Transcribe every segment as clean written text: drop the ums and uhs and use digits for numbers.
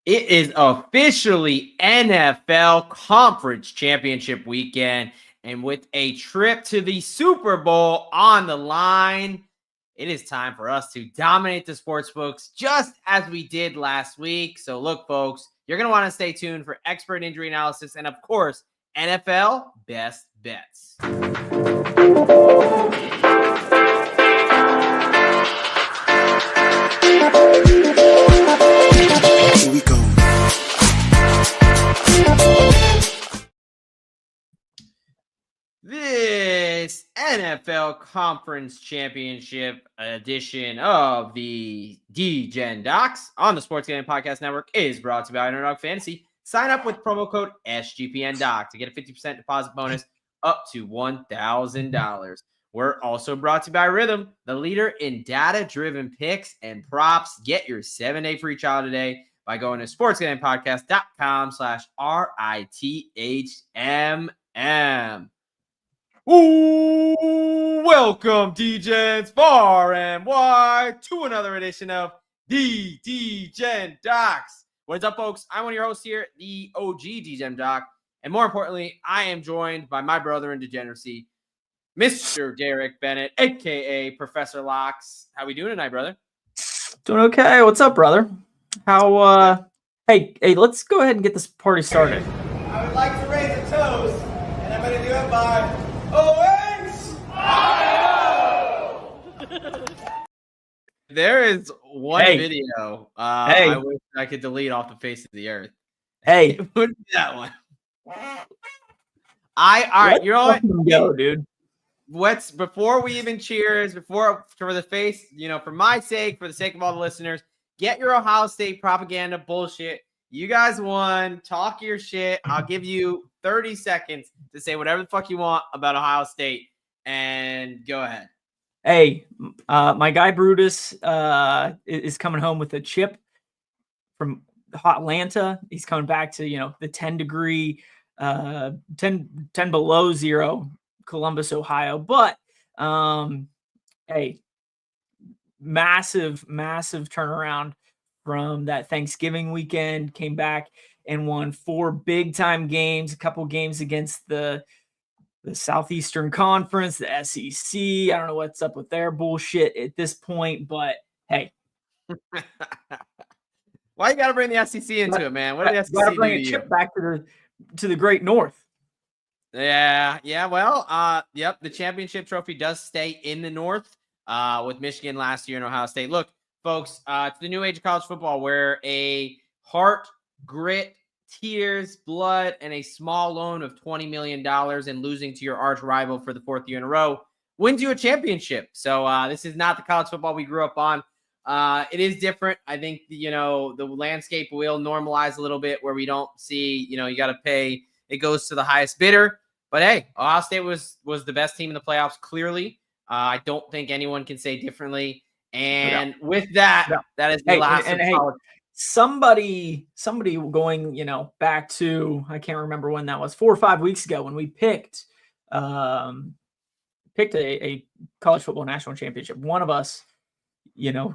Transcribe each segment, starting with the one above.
It is officially NFL Conference Championship weekend, and with a trip to the Super Bowl on the line, it is time for us to dominate the sports books just as we did last week. So look, folks, you're going to want to stay tuned for expert injury analysis and, of course, NFL best bets. Here we go. This NFL Conference Championship edition of the Degen Docs on the Sports Gambling Podcast Network is brought to you by Underdog Fantasy. Sign up with promo code SGPNDOC to get a 50% deposit bonus up to $1,000. We're also brought to you by Rhythm, the leader in data-driven picks and props. Get your 7-day free trial today by going to sportsgamblingpodcast.com/RITHMM. Ooh, welcome, DJs far and wide, to another edition of the Degen Docs. What's up, folks? I'm one of your hosts here, the OG Degen Doc, and more importantly, I am joined by my brother in degeneracy, Mr. Derek Bennett, aka Professor Locks. How we doing tonight, brother? Doing okay. What's up, brother? How? Hey, let's go ahead and get this party started. I would like to raise a toast, and I'm going to do it by There is one video I wish I could delete off the face of the earth. Hey, It would be that one. All right, you know what? Go, dude. Before we even cheers, for the face, for my sake, for the sake of all the listeners, get your Ohio State propaganda bullshit. You guys won. Talk your shit. I'll give you 30 seconds to say whatever the fuck you want about Ohio State, and go ahead. Hey, my guy Brutus is coming home with a chip from Atlanta. He's coming back to, the 10 below zero Columbus, Ohio. But, hey, massive turnaround from that Thanksgiving weekend. Came back and won 4 big-time games, a couple games against the Southeastern Conference, the SEC. I don't know what's up with their bullshit at this point, but hey. Why you got to bring the SEC into it, man? What did the SEC gotta bring do a to chip you? back to the Great North. Yeah. Well, yep, the championship trophy does stay in the North with Michigan last year and Ohio State. Look, folks, it's the new age of college football where a heart, grit, tears, blood, and a small loan of $20 million and losing to your arch rival for the 4th year in a row wins you a championship. So this is not the college football we grew up on. It is different. I think, the landscape will normalize a little bit where we don't see, you got to pay. It goes to the highest bidder. But hey, Ohio State was the best team in the playoffs, clearly. I don't think anyone can say differently. And with that, that is the last of college. Somebody going, back to, I can't remember when that was, 4 or 5 weeks ago when we picked a college football national championship. One of us,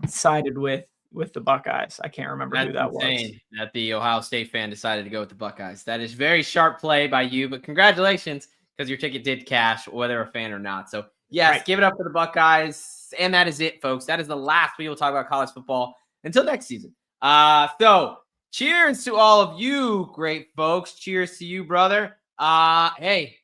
sided with the Buckeyes. I can't remember who that was. That the Ohio State fan decided to go with the Buckeyes. That is very sharp play by you, but congratulations, because your ticket did cash, whether a fan or not. So yes, Give it up for the Buckeyes. And that is it, folks. That is the last we will talk about college football until next season. So cheers to all of you great folks. Cheers to you, brother. Hey,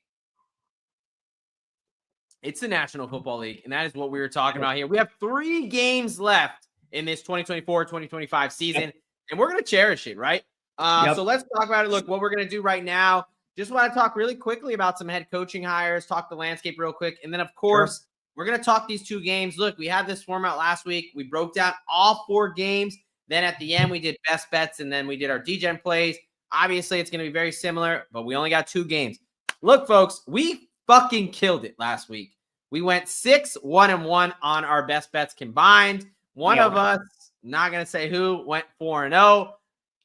it's the National Football League, and that is what we were talking about here. We have 3 games left in this 2024-2025 season, and we're going to cherish it, right? So let's talk about it. Look, what we're going to do right now, just want to talk really quickly about some head coaching hires, talk the landscape real quick, and then, of course, we're going to talk these 2 games. Look, we had this format last week. We broke down all 4 games. Then at the end, we did best bets, and then we did our Degen plays. Obviously, it's going to be very similar, but we only got 2 games. Look, folks, we fucking killed it last week. We went 6-1-1 on our best bets combined. One of us, not going to say who, went 4-0.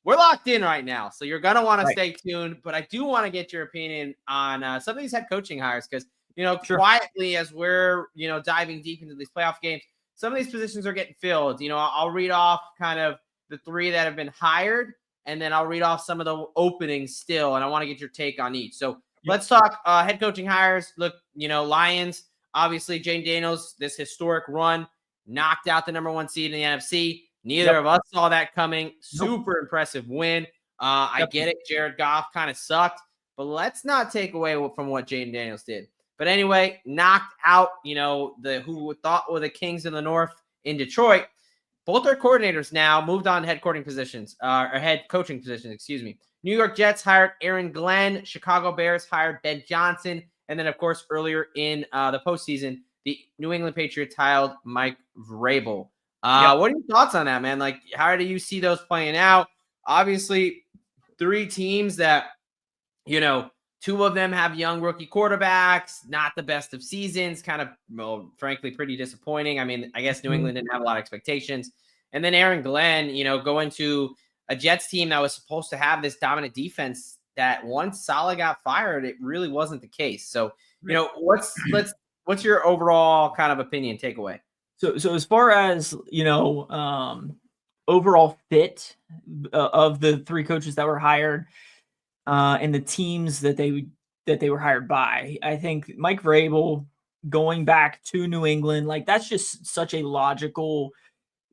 We're locked in right now, so you're going to want to stay tuned. But I do want to get your opinion on some of these head coaching hires because, quietly as we're, diving deep into these playoff games, some of these positions are getting filled. I'll read off kind of the 3 that have been hired, and then I'll read off some of the openings still, and I want to get your take on each. So let's talk head coaching hires. Look, Lions, obviously, Jane Daniels, this historic run, knocked out the number 1 seed in the NFC. Neither of us saw that coming. Super impressive win. I get it. Jared Goff kind of sucked, but let's not take away from what Jaden Daniels did. But anyway, knocked out, who thought were the Kings in the North in Detroit. Both their coordinators now moved on to head coaching positions, excuse me. New York Jets hired Aaron Glenn. Chicago Bears hired Ben Johnson. And then, of course, earlier in the postseason, the New England Patriots hired Mike Vrabel. What are your thoughts on that, man? Like, how do you see those playing out? Obviously, 3 teams that, 2 of them have young rookie quarterbacks, not the best of seasons, kind of, frankly, pretty disappointing. I mean, I guess New England didn't have a lot of expectations. And then Aaron Glenn, going to a Jets team that was supposed to have this dominant defense that once Saleh got fired, it really wasn't the case. So, what's your overall kind of opinion takeaway? So as far as, overall fit of the 3 coaches that were hired, and the teams that they were hired by, I think Mike Vrabel going back to New England, like that's just such a logical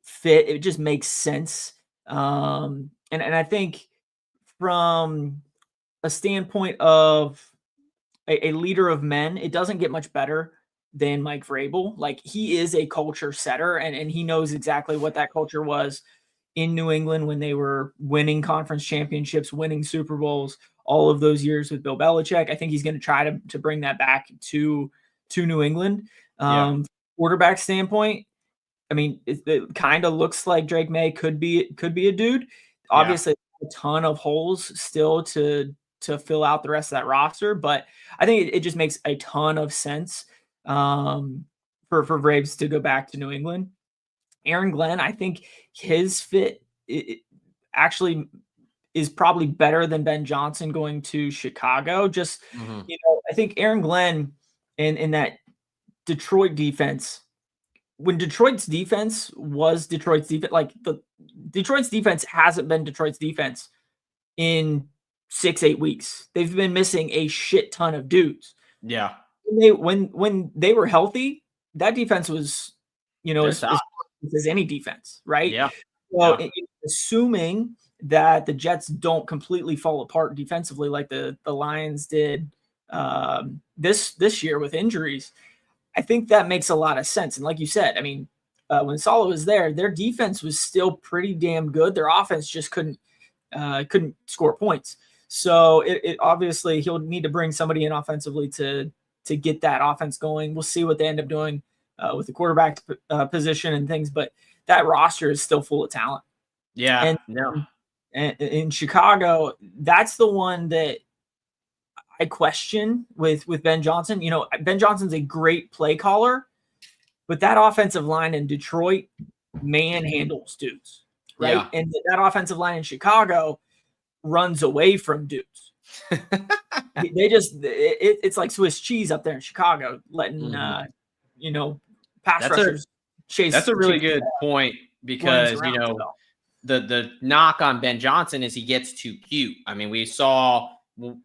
fit. It just makes sense. And I think from a standpoint of a leader of men, it doesn't get much better than Mike Vrabel. Like, he is a culture setter, and he knows exactly what that culture was in New England when they were winning conference championships, winning Super Bowls, all of those years with Bill Belichick. I think he's going to try to bring that back to New England. Quarterback standpoint, I mean, it kind of looks like Drake May could be a dude. Obviously, a ton of holes still to fill out the rest of that roster, but I think it just makes a ton of sense for Braves to go back to New England. Aaron Glenn, I think his fit actually is probably better than Ben Johnson going to Chicago. Just, I think Aaron Glenn in that Detroit defense, when Detroit's defense was Detroit's defense, like Detroit's defense hasn't been Detroit's defense in 6-8 weeks. They've been missing a shit ton of dudes. Yeah. When they were healthy, that defense was, as any defense, right? Yeah. Well, assuming that the Jets don't completely fall apart defensively like the Lions did this year with injuries, I think that makes a lot of sense. And like you said, I mean, when Saleh was there, their defense was still pretty damn good. Their offense just couldn't score points. So it obviously he'll need to bring somebody in offensively to get that offense going. We'll see what they end up doing with the quarterback position and things, but that roster is still full of talent. Yeah. And in Chicago, that's the one that I question with Ben Johnson. Ben Johnson's a great play caller, but that offensive line in Detroit manhandles dudes, right? Yeah. And that offensive line in Chicago runs away from dudes. They just it's like Swiss cheese up there in Chicago, letting pass rushers chase. That's a really good point, because the knock on Ben Johnson is he gets too cute. I mean, we saw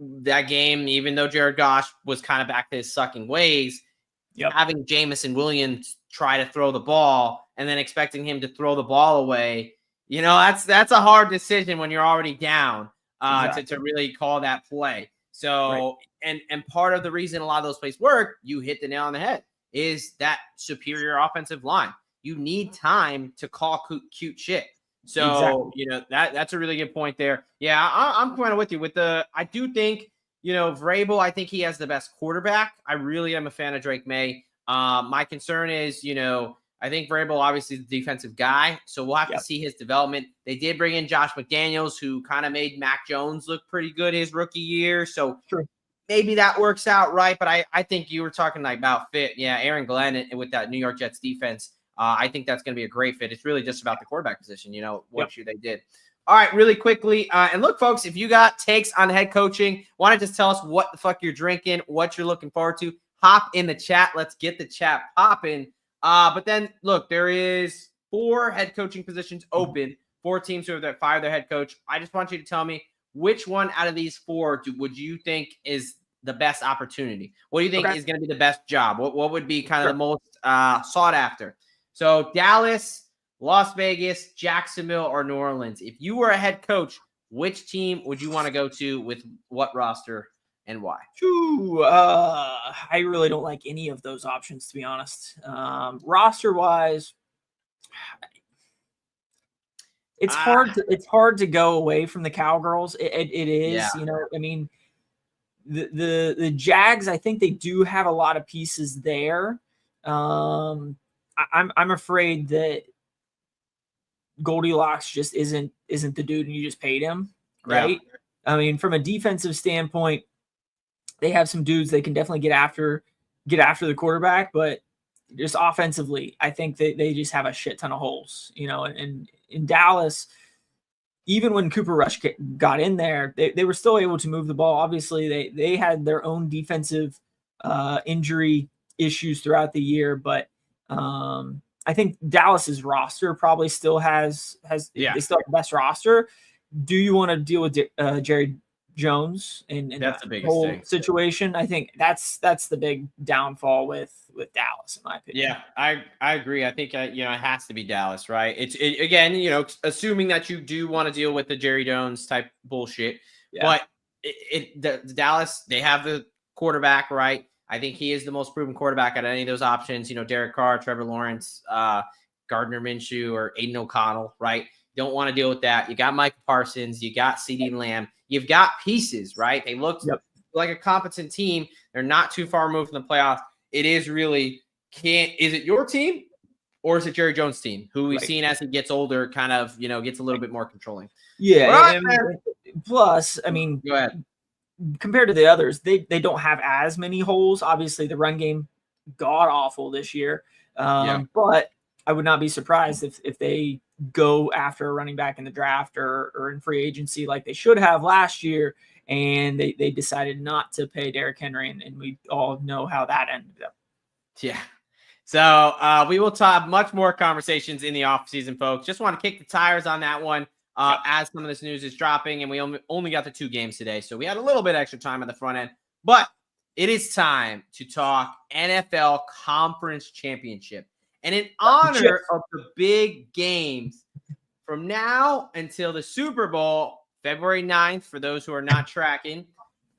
that game, even though Jared Goff was kind of back to his sucking ways, having Jamison Williams try to throw the ball and then expecting him to throw the ball away, that's a hard decision when you're already down to really call that play. So, right. and part of the reason a lot of those plays work, you hit the nail on the head, is that superior offensive line. You need time to call cute shit. So, that's a really good point there. Yeah, I'm kind of with you. I do think, Vrabel, I think he has the best quarterback. I really am a fan of Drake May. My concern is, I think Vrabel obviously is the defensive guy, so we'll have to see his development. They did bring in Josh McDaniels, who kind of made Mac Jones look pretty good his rookie year. So maybe that works out right. But I think you were talking about fit. Yeah, Aaron Glenn with that New York Jets defense. I think that's going to be a great fit. It's really just about the quarterback position, what they did. All right, really quickly. And look, folks, if you got takes on head coaching, want to just tell us what the fuck you're drinking, what you're looking forward to, hop in the chat. Let's get the chat popping. But then, look, there is 4 head coaching positions open 4 teams who have fired their head coach. I just want you to tell me which one out of these 4 would you think is the best opportunity? What do you think is going to be the best job? What would be kind of the most sought after? So Dallas, Las Vegas, Jacksonville, or New Orleans. If you were a head coach, which team would you want to go to with what roster and why? I really don't like any of those options, to be honest. Roster-wise, it's hard to go away from the Cowgirls. It is, I mean, the Jags, I think they do have a lot of pieces there. I'm afraid that Goldilocks just isn't the dude, and you just paid him, right? Yeah. I mean, from a defensive standpoint, they have some dudes they can definitely get after the quarterback, but just offensively, I think they just have a shit ton of holes, and in Dallas, even when Cooper Rush got in there, they were still able to move the ball. Obviously, they had their own defensive injury issues throughout the year, but I think Dallas's roster probably still has they still have the best roster. Do you want to deal with Jerry Jones and that's the biggest whole thing. situation? I think that's the big downfall with Dallas, in my opinion. Yeah, I agree. I think it has to be Dallas, right? Again, assuming that you do want to deal with the Jerry Jones type bullshit, but the Dallas, they have the quarterback, right? I think he is the most proven quarterback out of any of those options. Derek Carr, Trevor Lawrence, Gardner Minshew, or Aiden O'Connell, right? You don't want to deal with that. You got Micah Parsons. You got CeeDee Lamb. You've got pieces, right? They look like a competent team. They're not too far removed from the playoffs. It is really is it your team or is it Jerry Jones' team, who we've seen as he gets older kind of, gets a little bit more controlling? Yeah. Plus, I mean, go ahead. Compared to the others, they don't have as many holes. Obviously, the run game god awful this year. But I would not be surprised if they go after a running back in the draft or in free agency like they should have last year, and they decided not to pay Derrick Henry, and we all know how that ended up. Yeah. So we will have much more conversations in the offseason, folks. Just want to kick the tires on that one. As some of this news is dropping, and we only got the 2 games today, so we had a little bit extra time at the front end. But it is time to talk NFL Conference Championship. And in honor of the big games from now until the Super Bowl, February 9th, for those who are not tracking,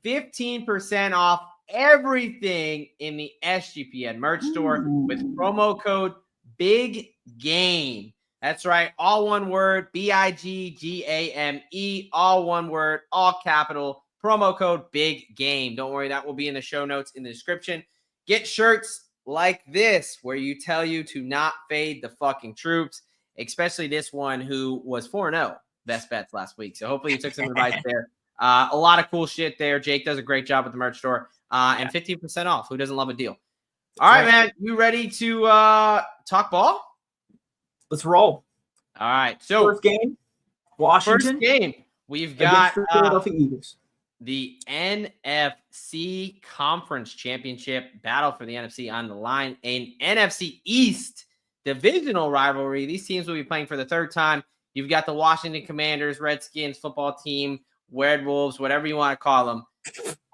15% off everything in the SGPN merch store with promo code Big Game. That's right. All one word, BIGGAME, all one word, all capital, promo code Big Game. Don't worry, that will be in the show notes in the description. Get shirts like this where you tell you to not fade the fucking troops, especially this one who was 4-0 best bets last week. So hopefully you took some advice there. A lot of cool shit there. Jake does a great job with the merch store and 15% off. Who doesn't love a deal? All right, man. You ready to talk ball? Let's roll. All right. So first game, Washington. First game, we've got the Philadelphia Eagles. The NFC Conference Championship battle for the NFC on the line. An NFC East divisional rivalry. These teams will be playing for the 3rd time. You've got the Washington Commanders, Redskins football team, Werewolves, whatever you want to call them,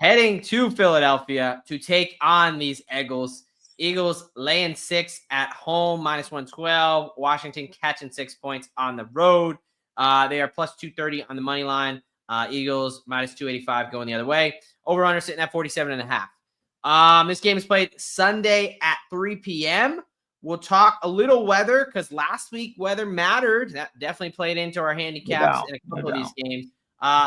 heading to Philadelphia to take on these Eagles. Eagles laying 6 at home, -112. Washington catching 6 points on the road. They are plus 230 on the money line. Eagles -285 going the other way. Over-under sitting at 47.5. This game is played Sunday at 3 p.m. We'll talk a little weather because last week weather mattered. That definitely played into our handicaps in a couple of these games.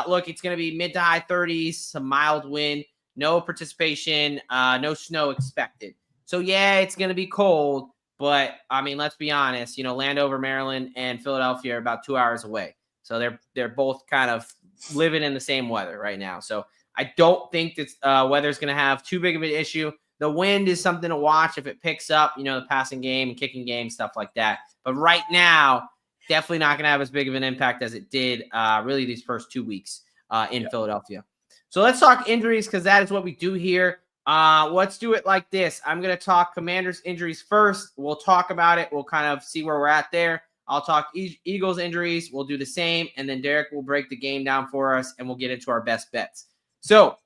Look, it's going to be mid to high 30s, some mild wind, no participation, no snow expected. So, yeah, it's going to be cold, but, I mean, let's be honest. Landover, Maryland, and Philadelphia are about 2 hours away. So they're both kind of living in the same weather right now. So I don't think this weather is going to have too big of an issue. The wind is something to watch if it picks up, the passing game and kicking game, stuff like that. But right now, definitely not going to have as big of an impact as it did really these first 2 weeks in Philadelphia. So let's talk injuries because that is what we do here. Let's do it like this. I'm going to talk Commanders injuries first. We'll talk about it. We'll kind of see where we're at there. I'll talk Eagles injuries. We'll do the same. And then Derek will break the game down for us and we'll get into our best bets. So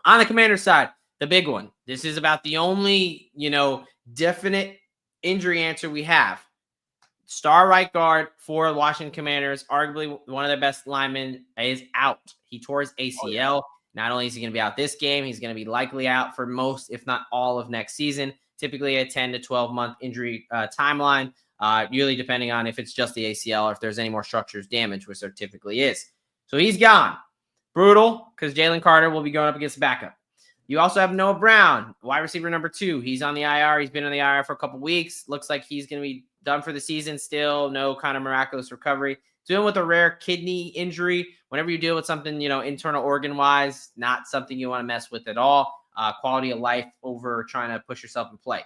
on the Commander side, the big one. This is about the only, definite injury answer we have. Star right guard for Washington Commanders, arguably one of their best linemen, is out. He tore his ACL. Oh, yeah. Not only is he going to be out this game, he's going to be likely out for most, if not all, of next season. Typically a 10 to 12-month injury timeline, usually depending on if it's just the ACL or if there's any more structures damage, which there typically is. So he's gone. Brutal, because Jalen Carter will be going up against the backup. You also have Noah Brown, wide receiver number 2. He's on the IR. He's been on the IR for a couple weeks. Looks like he's going to be done for the season still. No kind of miraculous recovery. Dealing with a rare kidney injury. Whenever you deal with something, internal organ-wise, not something you want to mess with at all. Quality of life over trying to push yourself and play.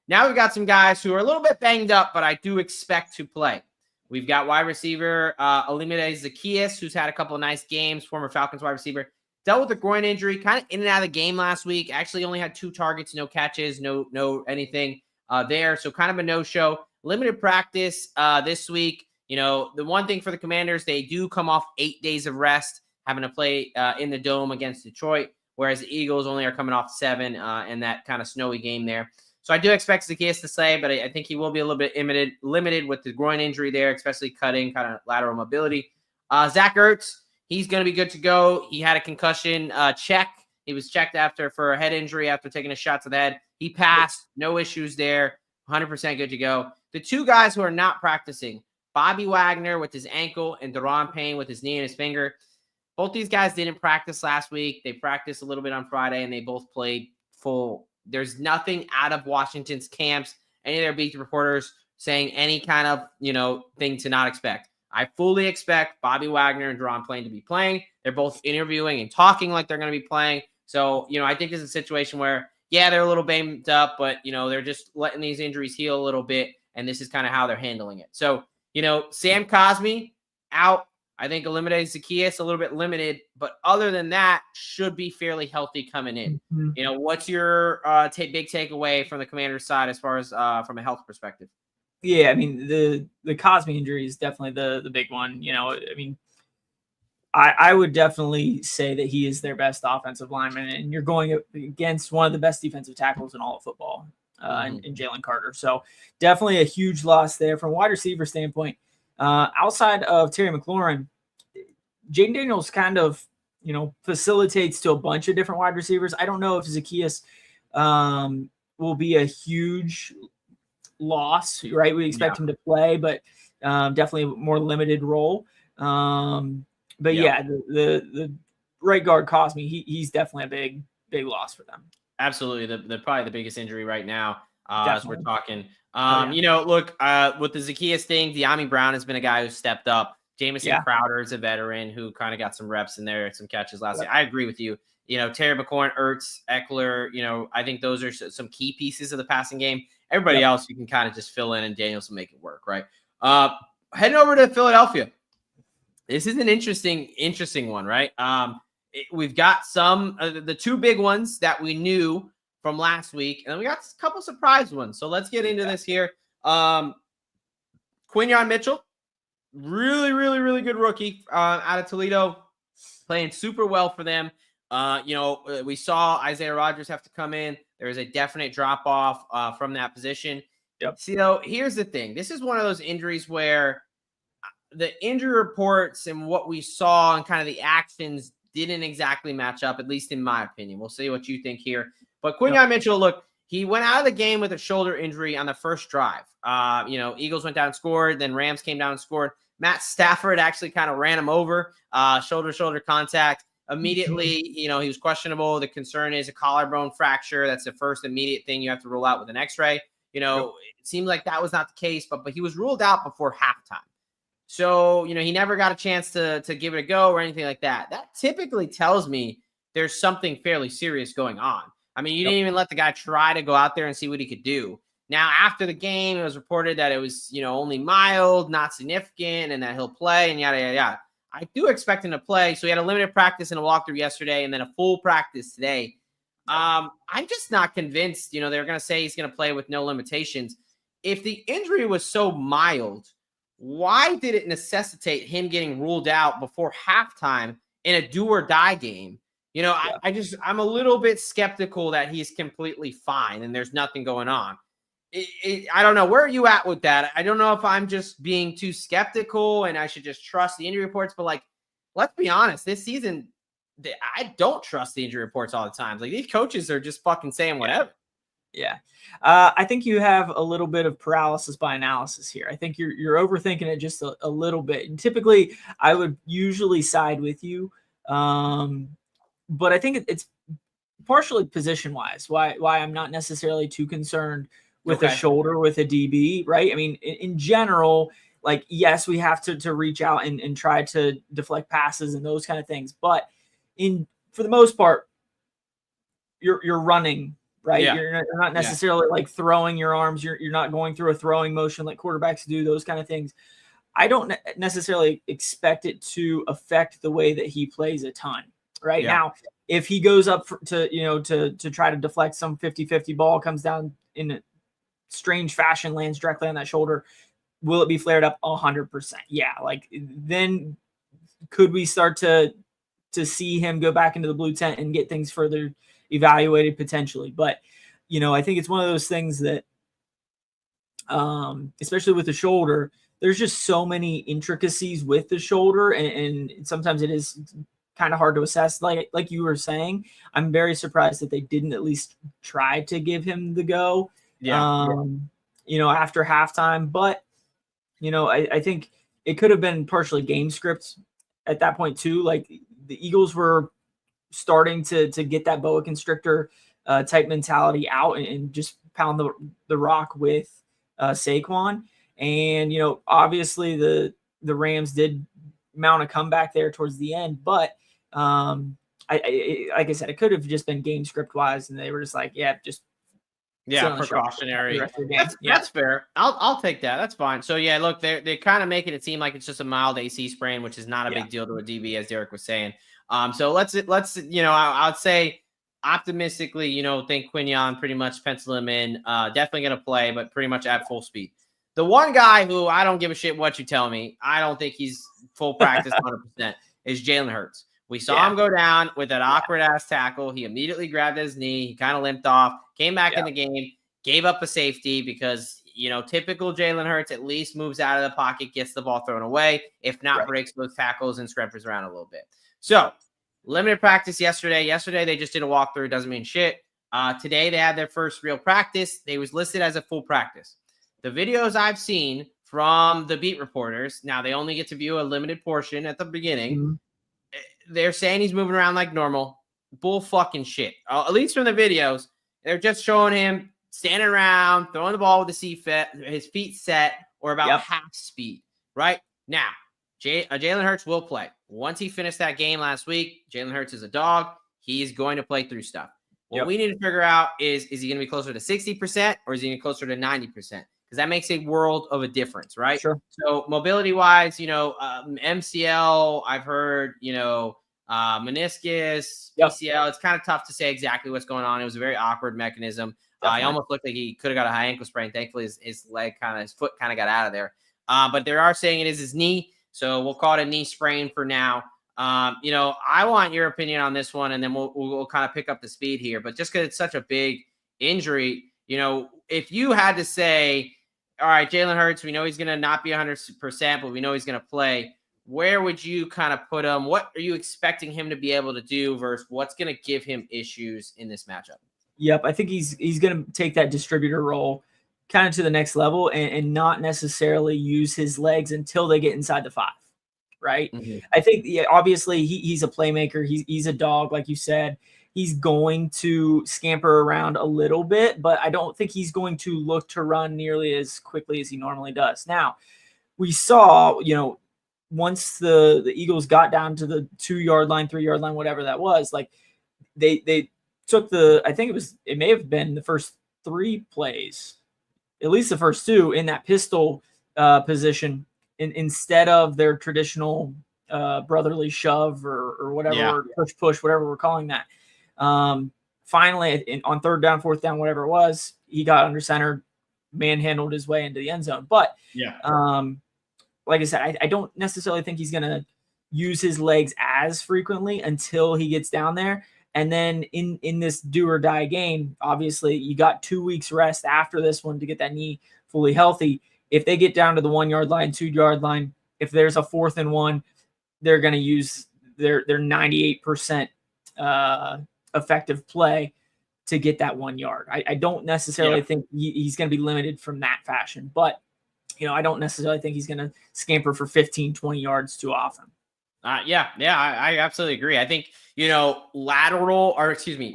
Now we've got some guys who are a little bit banged up, but I do expect to play. We've got wide receiver Olamide Zaccheaus, who's had a couple of nice games, former Falcons wide receiver. Dealt with a groin injury, kind of in and out of the game last week. Actually only had 2 targets, no catches, no anything there. So kind of a no-show. Limited practice this week. The one thing for the Commanders, they do come off 8 days of rest, having to play in the Dome against Detroit, whereas the Eagles only are coming off 7 in that kind of snowy game there. So I do expect Zaccheaus to play, but I think he will be a little bit limited with the groin injury there, especially cutting, kind of lateral mobility. Zach Ertz, he's going to be good to go. He had a concussion check. He was checked for a head injury after taking a shot to the head. He passed. No issues there. 100% good to go. The 2 guys who are not practicing, Bobby Wagner with his ankle and Daron Payne with his knee and his finger. Both these guys didn't practice last week. They practiced a little bit on Friday, and they both played full. There's nothing out of Washington's camps, any of their beat reporters saying any kind of, thing to not expect. I fully expect Bobby Wagner and Daron Payne to be playing. They're both interviewing and talking like they're going to be playing. So, I think this is a situation where, yeah, they're a little banged up, but, they're just letting these injuries heal a little bit, and this is kind of how they're handling it. So, Sam Cosmi out. I think Olamide Zaccheaus a little bit limited, but other than that, should be fairly healthy coming in. Mm-hmm. What's your big takeaway from the Commander's side as far as from a health perspective? Yeah, I mean, the Cosmi injury is definitely the big one. I would definitely say that he is their best offensive lineman, and you're going against one of the best defensive tackles in all of football, in Jalen Carter. So definitely a huge loss there from a wide receiver standpoint. Outside of Terry McLaurin, Jaden Daniels kind of, facilitates to a bunch of different wide receivers. I don't know if Zaccheaus will be a huge loss, right? We expect him to play, but definitely a more limited role. The right guard Cosmi, he's definitely a big loss for them. Absolutely. The probably the biggest injury right now as we're talking. With the Zaccheaus thing, De'Ami Brown has been a guy who stepped up. Jamison Crowder is a veteran who kind of got some reps in there, some catches last year. I agree with you. Terry McLaurin, Ertz, Eckler, I think those are some key pieces of the passing game. Everybody else, you can kind of just fill in, and Daniels will make it work, right? Heading over to Philadelphia. This is an interesting one, right? We've got some the 2 big ones that we knew from last week, and then we got a couple surprise ones. So let's get into this here. Quinyon Mitchell, really, really, really good rookie out of Toledo, playing super well for them. We saw Isaiah Rodgers have to come in. There was a definite drop off from that position. Yep. So here's the thing. This is one of those injuries where the injury reports and what we saw and kind of the actions didn't exactly match up, at least in my opinion. We'll see what you think here. But Quinyon Mitchell, look, he went out of the game with a shoulder injury on the first drive. Eagles went down and scored. Then Rams came down and scored. Matt Stafford actually kind of ran him over, shoulder contact. Immediately, he was questionable. The concern is a collarbone fracture. That's the first immediate thing you have to rule out with an x-ray. It seemed like that was not the case, but he was ruled out before halftime. So, he never got a chance to give it a go or anything like that. That typically tells me there's something fairly serious going on. I mean, you didn't even let the guy try to go out there and see what he could do. Now, after the game, it was reported that it was, only mild, not significant, and that he'll play and yada, yada, yada. I do expect him to play. So he had a limited practice and a walkthrough yesterday and then a full practice today. I'm just not convinced, they're going to say he's going to play with no limitations. If the injury was so mild, why did it necessitate him getting ruled out before halftime in a do or die game? You know, I'm a little bit skeptical that he's completely fine and there's nothing going on. I don't know. Where are you at with that? I don't know if I'm just being too skeptical and I should just trust the injury reports, but like, let's be honest, this season, I don't trust the injury reports all the time. Like, these coaches are just fucking saying whatever. Yeah. I think you have a little bit of paralysis by analysis here. I think you're overthinking it just a little bit. And typically, I would usually side with you. But I think it's partially position-wise why I'm not necessarily too concerned with a shoulder with a DB, right? I mean, in general, like, yes, we have to reach out and try to deflect passes and those kind of things. But for the most part, you're running, right? Yeah. You're not necessarily like throwing your arms. You're not going through a throwing motion like quarterbacks do, those kind of things. I don't necessarily expect it to affect the way that he plays a ton. Right now, if he goes up to try to deflect some 50-50 ball, comes down in a strange fashion, lands directly on that shoulder, will it be flared up 100%? Yeah. Like, then could we start to see him go back into the blue tent and get things further evaluated potentially? But, I think it's one of those things that, especially with the shoulder, there's just so many intricacies with the shoulder, and sometimes it is kind of hard to assess. Like you were saying, I'm very surprised that they didn't at least try to give him the go, after halftime. But, I think it could have been partially game script at that point too. Like, the Eagles were starting to get that boa constrictor type mentality out and just pound the rock with Saquon. And, obviously the Rams did mount a comeback there towards the end, but like I said, it could have just been game script wise, and they were just like, precautionary. That's fair. I'll take that. That's fine. So look, they're kind of making it seem like it's just a mild AC sprain, which is not a big deal to a DB, as Derek was saying. So let's I would say optimistically, think Quinion pretty much pencil him in. Definitely gonna play, but pretty much at full speed. The one guy who I don't give a shit what you tell me, I don't think he's full practice 100%, is Jalen Hurts. We saw him go down with that awkward-ass tackle. He immediately grabbed his knee. He kind of limped off, came back in the game, gave up a safety because, typical Jalen Hurts at least moves out of the pocket, gets the ball thrown away. If not, breaks those tackles and scrambers around a little bit. So, limited practice yesterday. Yesterday, they just did a walkthrough. Doesn't mean shit. Today, they had their first real practice. They was listed as a full practice. The videos I've seen from the beat reporters, now they only get to view a limited portion at the beginning. Mm-hmm. They're saying he's moving around like normal. Bull fucking shit. At least from the videos, they're just showing him standing around, throwing the ball with his feet set, or about half speed. Right now, Jalen Hurts will play. Once he finished that game last week, Jalen Hurts is a dog. He's going to play through stuff. What we need to figure out is he going to be closer to 60% or is he going to be closer to 90%? Because that makes a world of a difference, right? Sure. So mobility-wise, MCL, I've heard, meniscus, PCL. It's kind of tough to say exactly what's going on. It was a very awkward mechanism. He almost looked like he could have got a high ankle sprain. Thankfully, his foot kind of got out of there. But they are saying it is his knee, so we'll call it a knee sprain for now. I want your opinion on this one, and then we'll kind of pick up the speed here. But just because it's such a big injury, if you had to say, all right, Jalen Hurts, we know he's going to not be 100%, but we know he's going to play. Where would you kind of put him? What are you expecting him to be able to do versus what's going to give him issues in this matchup? Yep, I think he's going to take that distributor role kind of to the next level and not necessarily use his legs until they get inside the 5, right? Mm-hmm. I think, obviously, he's a playmaker. He's a dog, like you said. He's going to scamper around a little bit, but I don't think he's going to look to run nearly as quickly as he normally does. Now, we saw, once the Eagles got down to the 2-yard line, 3-yard line, whatever that was, like they took it may have been the first 3 plays, at least the first 2 in that pistol position instead of their traditional brotherly shove or whatever, push, whatever we're calling that. Finally, on 3rd down, 4th down, whatever it was, he got under center, manhandled his way into the end zone. But like I said, I don't necessarily think he's going to use his legs as frequently until he gets down there. And then in this do or die game, obviously you got 2 weeks rest after this one to get that knee fully healthy. If they get down to the 1 yard line, 2 yard line, if there's a 4th and 1, they're going to use their 98% effective play to get that 1 yard. I don't necessarily think he's going to be limited from that fashion, but I don't necessarily think he's going to scamper for 15, 20 yards too often. I absolutely agree. I think,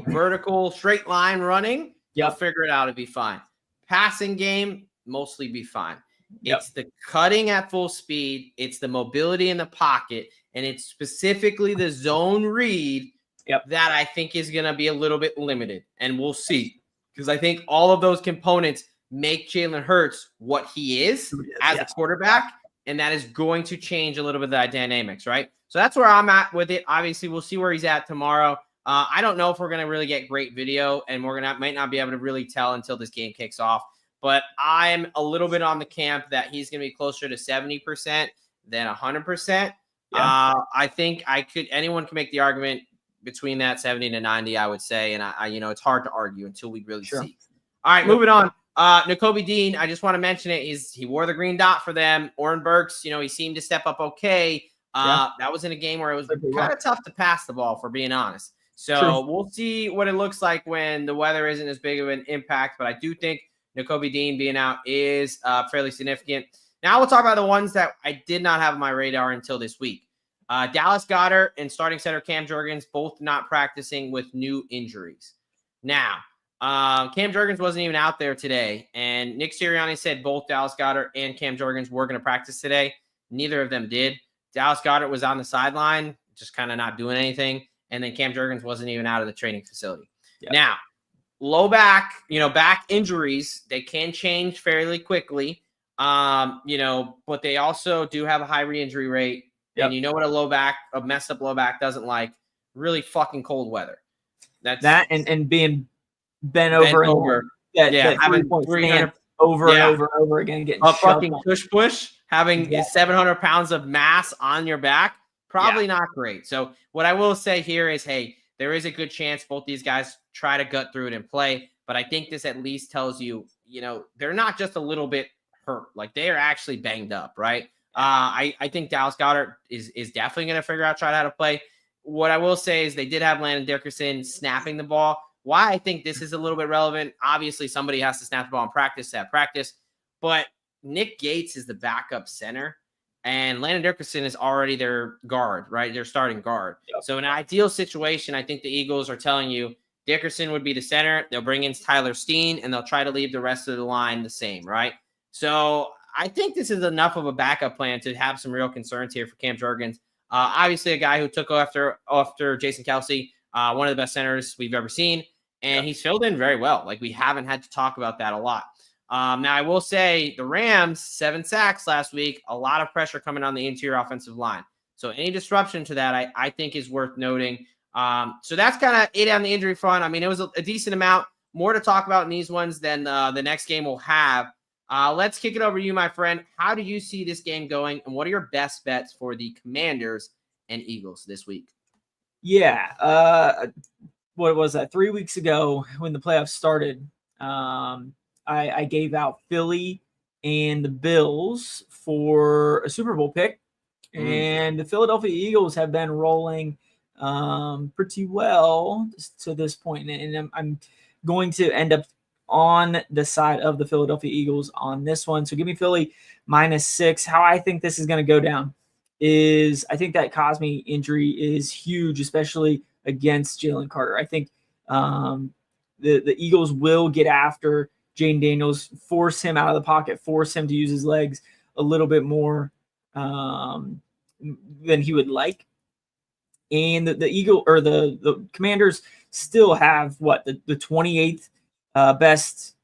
vertical straight line running, you'll figure it out to be fine. Passing game, mostly be fine. It's the cutting at full speed. It's the mobility in the pocket. And it's specifically the zone read that I think is going to be a little bit limited. And we'll see. Because I think all of those components make Jalen Hurts what he is as a quarterback. And that is going to change a little bit of the dynamics, right? So that's where I'm at with it. Obviously, we'll see where he's at tomorrow. I don't know if we're going to really get great video, and might not be able to really tell until this game kicks off. But I'm a little bit on the camp that he's going to be closer to 70% than 100%. I think anyone can make the argument between that 70 to 90, I would say. And it's hard to argue until we really see. All right, moving on. Nakobe Dean, I just want to mention it. He wore the green dot for them. Oren Burks, he seemed to step up okay. That was in a game where it was kind of tough to pass the ball, for being honest. So we'll see what it looks like when the weather isn't as big of an impact. But I do think Nakobe Dean being out is fairly significant. Now we'll talk about the ones that I did not have on my radar until this week. Dallas Goedert and starting center Cam Jurgens both not practicing with new injuries. Now, Cam Jurgens wasn't even out there today, and Nick Sirianni said both Dallas Goedert and Cam Jurgens were going to practice today. Neither of them did. Dallas Goedert was on the sideline, just kind of not doing anything, and then Cam Jurgens wasn't even out of the training facility. Now, low back, back injuries, they can change fairly quickly, but they also do have a high re-injury rate. And you know what a messed up low back doesn't like? Really fucking cold weather. That's that and being bent over. Having 300 over and over again, getting a fucking push, having 700 pounds of mass on your back, probably not great. So what I will say here is, hey, there is a good chance both these guys try to gut through it and play. But I think this at least tells you, they're not just a little bit hurt. Like, they are actually banged up, right? I think Dallas Goedert is definitely going to figure out, try how to play. What I will say is they did have Landon Dickerson snapping the ball. Why I think this is a little bit relevant, obviously somebody has to snap the ball in practice, but Nick Gates is the backup center, and Landon Dickerson is already their guard, right? Their starting guard. So in an ideal situation, I think the Eagles are telling you Dickerson would be the center. They'll bring in Tyler Steen, and they'll try to leave the rest of the line the same, right? So I think this is enough of a backup plan to have some real concerns here for Cam Jurgens. Obviously, a guy who took after Jason Kelce, one of the best centers we've ever seen, and he's filled in very well. Like, we haven't had to talk about that a lot. Now, I will say the Rams, 7 sacks last week, a lot of pressure coming on the interior offensive line. So any disruption to that, I think is worth noting. So that's kind of it on the injury front. I mean, it was a decent amount. More to talk about in these ones than the next game we'll have. Let's kick it over to you, my friend. How do you see this game going, and what are your best bets for the Commanders and Eagles this week? What was that? 3 weeks ago when the playoffs started, I gave out Philly and the Bills for a Super Bowl pick, and the Philadelphia Eagles have been rolling pretty well to this point, and I'm going to end up on the side of the Philadelphia Eagles on this one. So give me Philly -6. How I think this is going to go down is I think that Cosme injury is huge, especially against Jalen Carter. I think the Eagles will get after Jaden Daniels, force him out of the pocket, force him to use his legs a little bit more than he would like. And the Commanders still have the 28th best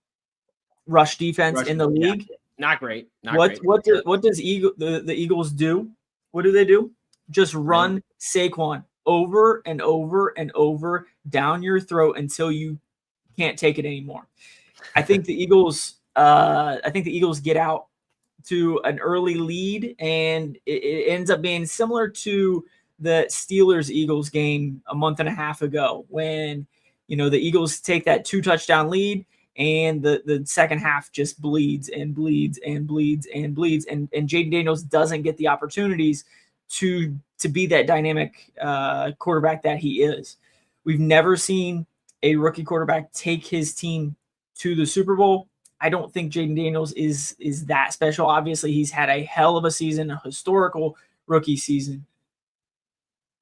rush defense in the league. Not great. What does the Eagles do? What do they do? Just run Saquon over and over and over down your throat until you can't take it anymore. I think the Eagles get out to an early lead, and it ends up being similar to the Steelers-Eagles game a month and a half ago when, the Eagles take that 2-touchdown lead, and the second half just bleeds and bleeds and bleeds and bleeds, and Jayden Daniels doesn't get the opportunities to be that dynamic quarterback that he is. We've never seen a rookie quarterback take his team to the Super Bowl. I don't think Jayden Daniels is that special. Obviously, he's had a hell of a season, a historical rookie season.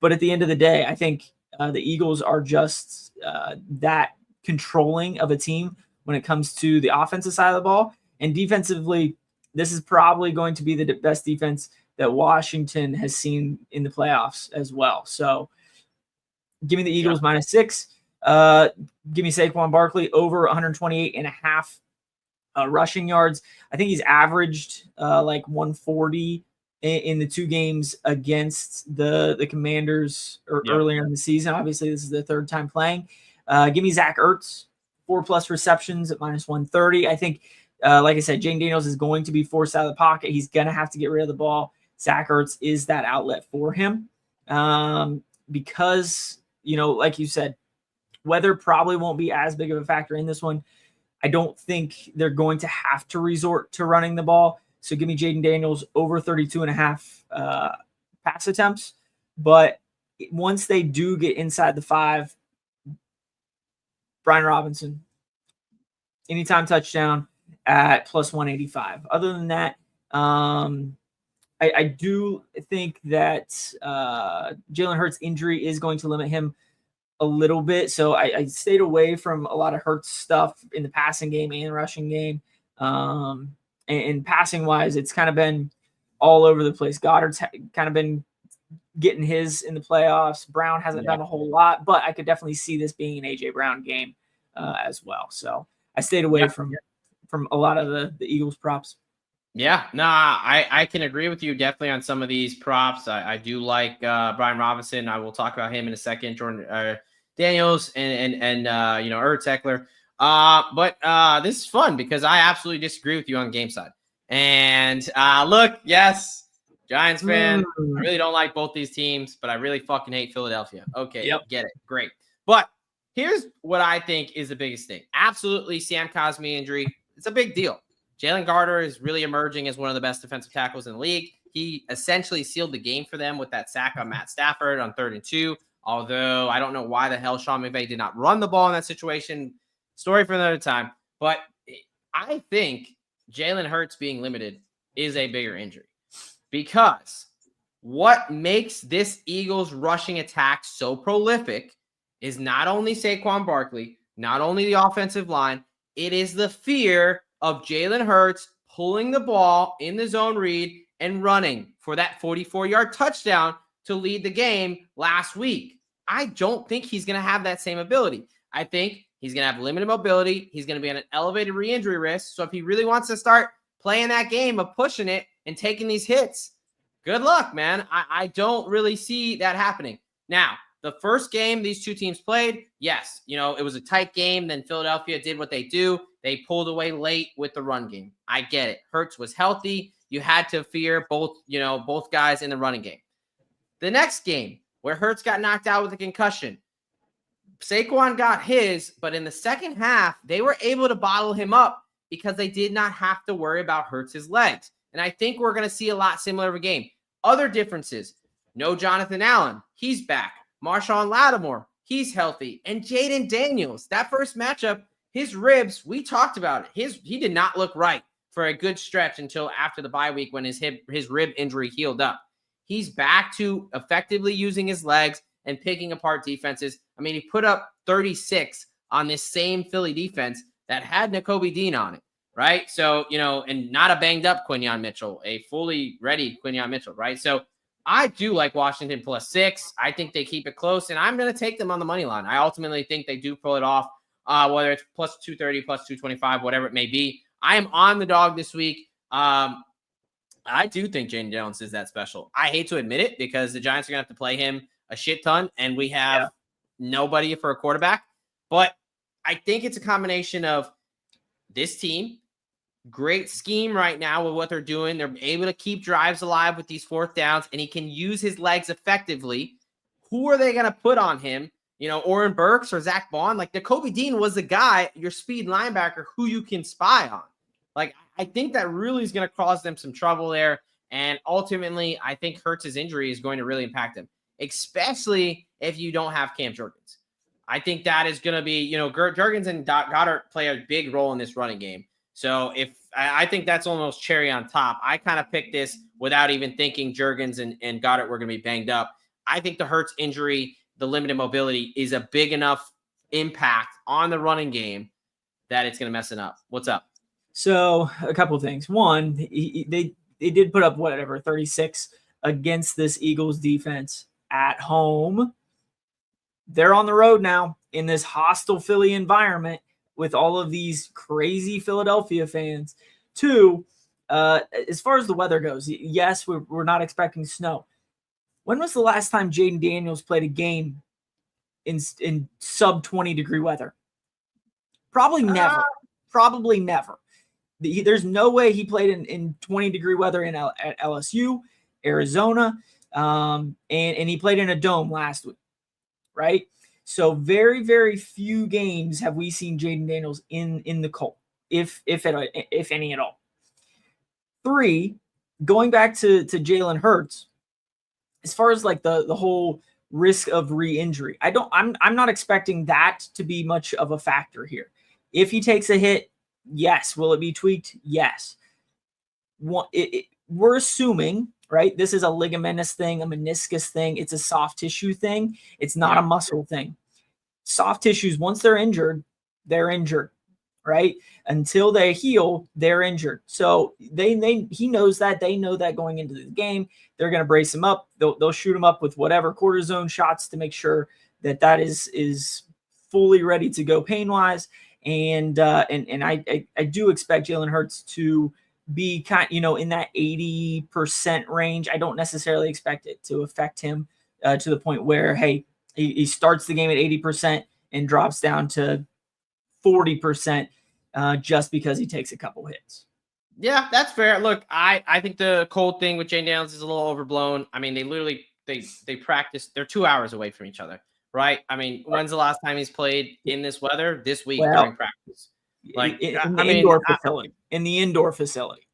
But at the end of the day, I think the Eagles are just that controlling of a team when it comes to the offensive side of the ball. And defensively, this is probably going to be the best defense that Washington has seen in the playoffs as well. So give me the Eagles -6. Give me Saquon Barkley over 128.5 rushing yards. I think he's averaged like 140 in the 2 games against the Commanders earlier in the season. Obviously, this is the third time playing. Give me Zach Ertz, 4+ receptions at -130. I think, like I said, Jayden Daniels is going to be forced out of the pocket. He's going to have to get rid of the ball. Zach Ertz is that outlet for him because, like you said, weather probably won't be as big of a factor in this one. I don't think they're going to have to resort to running the ball. So give me Jayden Daniels over 32.5 pass attempts. But once they do get inside the 5, Brian Robinson, anytime touchdown at +185. Other than that, I do think that Jalen Hurts' injury is going to limit him a little bit. So I stayed away from a lot of Hurts stuff in the passing game and rushing game. And passing wise, it's kind of been all over the place. Goddard's kind of been getting his in the playoffs. Brown hasn't done a whole lot, but I could definitely see this being an AJ Brown game as well. So I stayed away from a lot of the Eagles props. Yeah, I can agree with you definitely on some of these props. I do like Brian Robinson. I will talk about him in a second. Jordan Daniels and Ertz, Eckler. But this is fun because I absolutely disagree with you on game side. And look, yes, Giants fan. I really don't like both these teams, but I really fucking hate Philadelphia. Okay, get it, great. But here's what I think is the biggest thing. Absolutely, Sam Cosmi injury. It's a big deal. Jalen Carter is really emerging as one of the best defensive tackles in the league. He essentially sealed the game for them with that sack on Matt Stafford on 3rd and 2. Although I don't know why the hell Sean McVay did not run the ball in that situation. Story for another time. But I think Jalen Hurts being limited is a bigger injury because what makes this Eagles rushing attack so prolific is not only Saquon Barkley, not only the offensive line, it is the fear of Jalen Hurts pulling the ball in the zone read and running for that 44-yard touchdown to lead the game last week. I don't think he's going to have that same ability. I think he's going to have limited mobility. He's going to be on an elevated re-injury risk. So if he really wants to start playing that game of pushing it and taking these hits, good luck, man. I don't really see that happening. Now, the first game these two teams played, yes, it was a tight game. Then Philadelphia did what they do. They pulled away late with the run game. I get it. Hurts was healthy. You had to fear both guys in the running game. The next game where Hurts got knocked out with a concussion, Saquon got his, but in the second half, they were able to bottle him up because they did not have to worry about Hurts' legs. And I think we're going to see a lot similar of a game. Other differences, no Jonathan Allen. He's back. Marshawn Lattimore, he's healthy. And Jayden Daniels, that first matchup, his ribs, we talked about it. He did not look right for a good stretch until after the bye week when his rib injury healed up. He's back to effectively using his legs and picking apart defenses. I mean, he put up 36 on this same Philly defense that had Nakobe Dean on it, right? So, and not a banged up Quinyon Mitchell, a fully ready Quinyon Mitchell, right? So I do like Washington +6. I think they keep it close, and I'm going to take them on the money line. I ultimately think they do pull it off, whether it's +230, +225, whatever it may be. I am on the dog this week. I do think Jayden Daniels is that special. I hate to admit it because the Giants are going to have to play him a shit ton, and we have nobody for a quarterback. But I think it's a combination of this team Great scheme right now with what they're doing. They're able to keep drives alive with these fourth downs, and he can use his legs effectively. Who are they going to put on him? Oren Burks or Zach Bond? Like, Nakobe Dean was the guy, your speed linebacker, who you can spy on. Like, I think that really is going to cause them some trouble there. And ultimately, I think Hurts' injury is going to really impact them, especially if you don't have Cam Jurgens. I think that is going to be, Jurgens and Goddard play a big role in this running game. So I think that's almost cherry on top. I kind of picked this without even thinking Jurgens and Goddard were going to be banged up. I think the Hurts injury, the limited mobility, is a big enough impact on the running game that it's going to mess it up. What's up? So a couple of things. One, they did put up 36 against this Eagles defense at home. They're on the road now in this hostile Philly environment with all of these crazy Philadelphia fans. Two, as far as the weather goes, yes, we're not expecting snow. When was the last time Jaden Daniels played a game in sub 20 degree weather? Probably never. Probably never. There's no way he played in 20 degree weather at LSU, Arizona, and he played in a dome last week, right? So very, very few games have we seen Jaden Daniels in the cold, if any at all. Three, going back to Jalen Hurts, as far as like the whole risk of re-injury, I'm not expecting that to be much of a factor here. If he takes a hit, yes. Will it be tweaked? Yes. We're assuming, right? This is a ligamentous thing, a meniscus thing. It's a soft tissue thing. It's not a muscle thing. Soft tissues, once they're injured, right? Until they heal, they're injured. So he knows that. They know that going into the game. They're going to brace him up. They'll shoot him up with whatever cortisone shots to make sure that is fully ready to go pain-wise. And I do expect Jalen Hurts to be in that 80% range. I don't necessarily expect it to affect him to the point where, hey, he starts the game at 80% and drops down to 40% just because he takes a couple hits. Yeah, that's fair. Look, I think the cold thing with Jane Daniels is a little overblown. I mean, they practice. They're 2 hours away from each other, right? I mean, when's the last time he's played in this weather? This week during practice. Like in the indoor facility. In the indoor facility.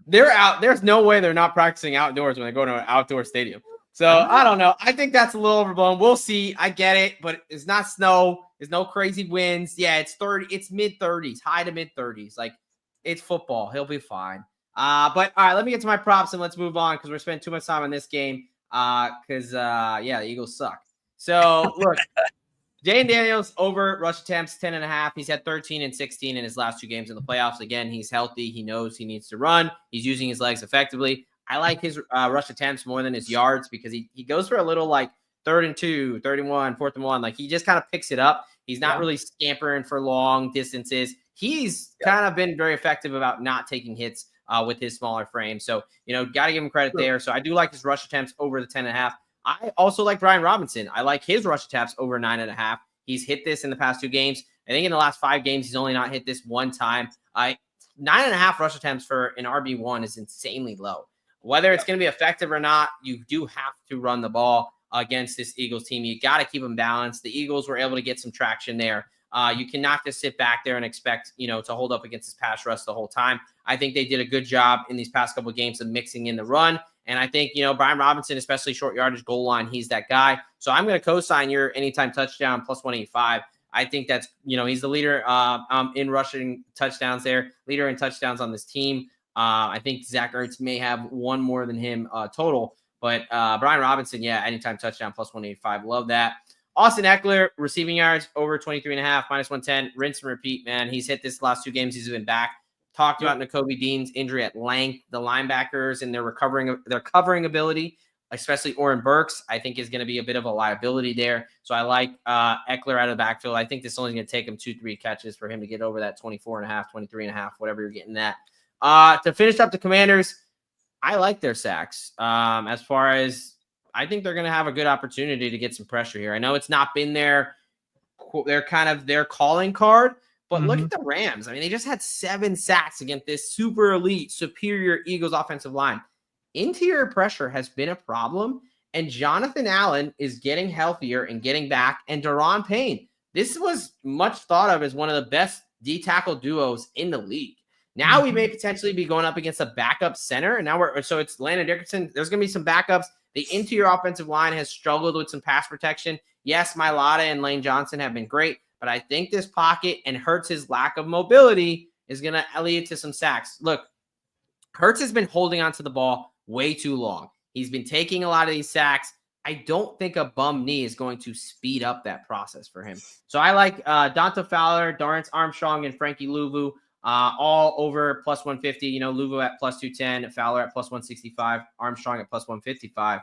They're out. There's no way they're not practicing outdoors when they go to an outdoor stadium. So I don't know. I think that's a little overblown. We'll see. I get it, but it's not snow. There's no crazy winds. Yeah, it's 30. It's mid 30s, high to mid 30s. Like, it's football. He'll be fine. But all right, let me get to my props and let's move on because we're spending too much time on this game. The Eagles suck. So look, Jane Daniels over rush attempts 10.5. He's had 13 and 16 in his last two games in the playoffs. Again, he's healthy. He knows he needs to run. He's using his legs effectively. I like his rush attempts more than his yards because he goes for a little like 3rd and 2, 3rd and 1, 4th and 1. Like, he just kind of picks it up. He's not really scampering for long distances. He's kind of been very effective about not taking hits with his smaller frame. So, got to give him credit there. So I do like his rush attempts over the 10.5. I also like Brian Robinson. I like his rush attempts over 9.5. He's hit this in the past 2 games. I think in the last 5 games, he's only not hit this one time. 9.5 rush attempts for an RB1 is insanely low. Whether it's going to be effective or not, you do have to run the ball against this Eagles team. You got to keep them balanced. The Eagles were able to get some traction there. You cannot just sit back there and expect, to hold up against this pass rush the whole time. I think they did a good job in these past couple of games of mixing in the run. And I think, Brian Robinson, especially short yardage goal line, he's that guy. So I'm going to co-sign your anytime touchdown plus 185. I think that's, he's the leader in rushing touchdowns there, leader in touchdowns on this team. I think Zach Ertz may have one more than him total, but Brian Robinson, anytime touchdown plus 185. Love that. Austin Eckler, receiving yards over 23.5, minus 110. Rinse and repeat, man. He's hit this last 2 games. He's been back. Talked about Nakobe Dean's injury at length. The linebackers and their covering ability, especially Oren Burks, I think is going to be a bit of a liability there. So I like Eckler out of the backfield. I think this is only going to take him 2-3 catches for him to get over that 24.5, 23.5, whatever you're getting at. To finish up the Commanders, I like their sacks. As far as I think they're going to have a good opportunity to get some pressure here. I know it's not been their calling card, But look at the Rams. I mean, they just had 7 sacks against this super elite, superior Eagles offensive line. Interior pressure has been a problem, and Jonathan Allen is getting healthier and getting back. And Daron Payne, this was much thought of as one of the best D-tackle duos in the league. Now we may potentially be going up against a backup center, and now so it's Landon Dickerson. There's going to be some backups. The interior offensive line has struggled with some pass protection. Yes, Mailata and Lane Johnson have been great, but I think this pocket and Hurts' lack of mobility is going to lead to some sacks. Look, Hurts has been holding onto the ball way too long. He's been taking a lot of these sacks. I don't think a bum knee is going to speed up that process for him. So I like Donta Fowler, Dorrance Armstrong, and Frankie Louvu all over plus 150. You know, Louvu at plus 210, Fowler at plus 165, Armstrong at plus 155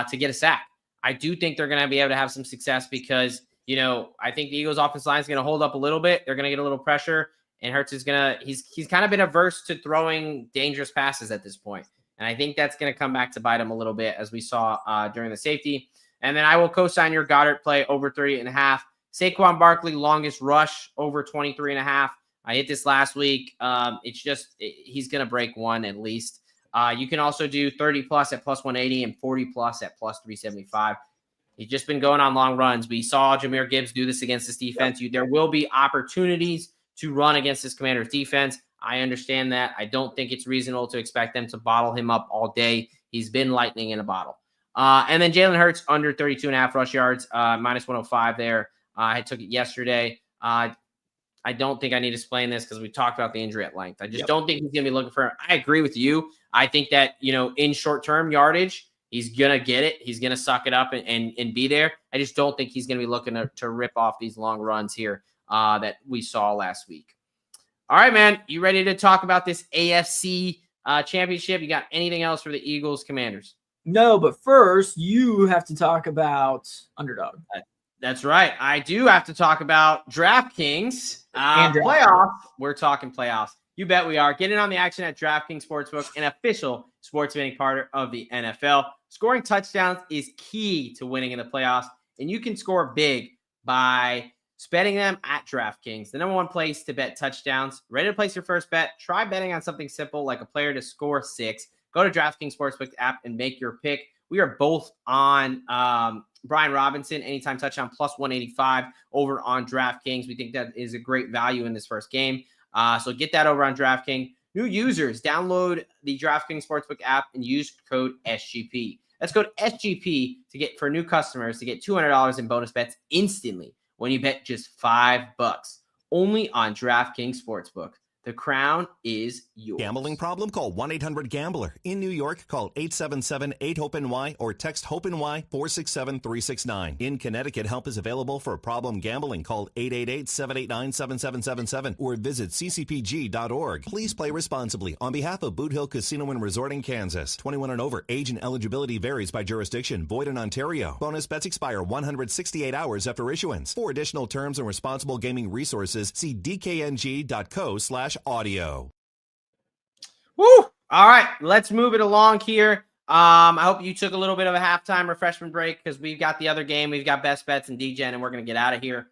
to get a sack. I do think they're going to be able to have some success because, you know, I think the Eagles offensive line is going to hold up a little bit. They're going to get a little pressure, and Hurts is going to, he's kind of been averse to throwing dangerous passes at this point. And I think that's going to come back to bite him a little bit, as we saw during the safety. And then I will co-sign your Goddard play over 30.5. Saquon Barkley, longest rush over 23.5. I hit this last week. It's just, he's going to break one at least. You can also do 30 plus at plus 180 and 40 plus at plus 375. He's just been going on long runs. We saw Jahmyr Gibbs do this against this defense. There will be opportunities to run against this Commander's defense. I understand that. I don't think it's reasonable to expect them to bottle him up all day. He's been lightning in a bottle. And then Jalen Hurts under 32.5 rush yards, minus 105 there. I took it yesterday. I don't think I need to explain this because we talked about the injury at length. I just don't think he's going to be looking for. I agree with you. I think that, you know, in short-term yardage, he's going to get it. He's going to suck it up and be there. I just don't think he's going to be looking to rip off these long runs here that we saw last week. All right, man. You ready to talk about this AFC championship? You got anything else for the Eagles Commanders? No, but first you have to talk about Underdog. That's right. I do have to talk about DraftKings playoffs. We're talking playoffs. You bet we are. Get in on the action at DraftKings Sportsbook, an official sports betting partner of the NFL. Scoring touchdowns is key to winning in the playoffs, and you can score big by betting them at DraftKings, the #1 place to bet touchdowns. Ready to place your first bet? Try betting on something simple like a player to score 6. Go to DraftKings Sportsbook app and make your pick. We are both on Brian Robinson, anytime touchdown, plus 185 over on DraftKings. We think that is a great value in this first game. So get that over on DraftKings. New users, download the DraftKings Sportsbook app and use code SGP. That's code SGP for new customers to get $200 in bonus bets instantly when you bet just $5. Only on DraftKings Sportsbook. The crown is yours. Gambling problem? Call 1-800-GAMBLER. In New York, call 877-8-HOPE-NY or text HOPE-NY 467-369. In Connecticut, help is available for problem gambling. Call 888-789-7777 or visit ccpg.org. Please play responsibly. On behalf of Boot Hill Casino and Resort in Kansas, 21 and over, age and eligibility varies by jurisdiction. Void in Ontario. Bonus bets expire 168 hours after issuance. For additional terms and responsible gaming resources, see dkng.co/audio. Woo! All right, let's move it along here. I hope you took a little bit of a halftime refreshment break because we've got the other game. We've got best bets and Degen, and we're going to get out of here.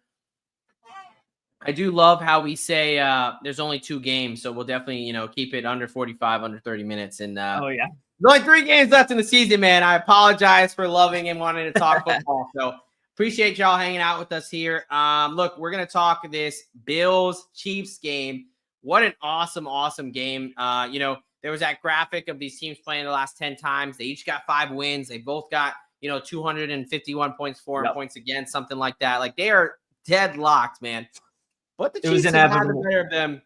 I do love how we say there's only 2 games, so we'll definitely, keep it under 45, under 30 minutes. And oh yeah, there's only 3 games left in the season, man. I apologize for loving and wanting to talk football. So appreciate y'all hanging out with us here. Look, we're going to talk this Bills-Chiefs game. What an awesome, awesome game. There was that graphic of these teams playing the last 10 times. They each got 5 wins. They both got, 251 points for and points against, something like that. Like, they are deadlocked, man. But the Chiefs have had the better of them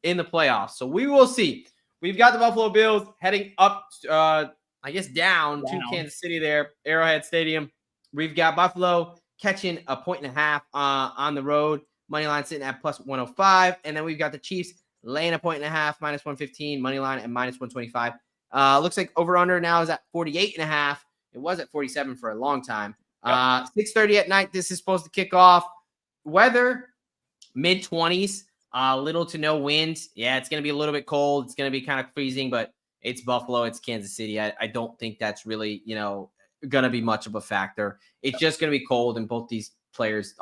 in the playoffs. So we will see. We've got the Buffalo Bills heading up, down to Kansas City there, Arrowhead Stadium. We've got Buffalo catching 1.5 on the road. Money line sitting at plus 105. And then we've got the Chiefs laying 1.5, minus 115. Money line at minus 125. Looks like over-under now is at 48.5. It was at 47 for a long time. 6:30 at night. This is supposed to kick off. Weather, mid-20s. Little to no wind. Yeah, it's going to be a little bit cold. It's going to be kind of freezing, but it's Buffalo. It's Kansas City. I don't think that's really, going to be much of a factor. It's just going to be cold, and all these players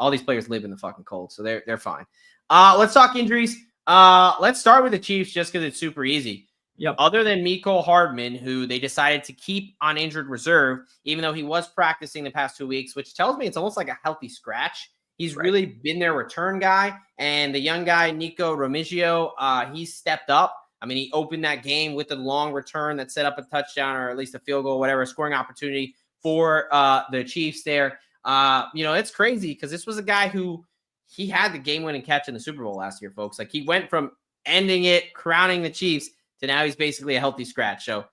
live in the fucking cold, so they're fine. Let's talk injuries. Let's start with the Chiefs just because it's super easy. Yep. Other than Mecole Hardman, who they decided to keep on injured reserve, even though he was practicing the past 2 weeks, which tells me it's almost like a healthy scratch. He's really been their return guy. And the young guy, Nico Remigio, he stepped up. I mean, he opened that game with a long return that set up a touchdown or at least a field goal, whatever, a scoring opportunity for the Chiefs there. It's crazy because this was a guy who he had the game-winning catch in the Super Bowl last year, folks. Like, he went from ending it, crowning the Chiefs, to now he's basically a healthy scratch. So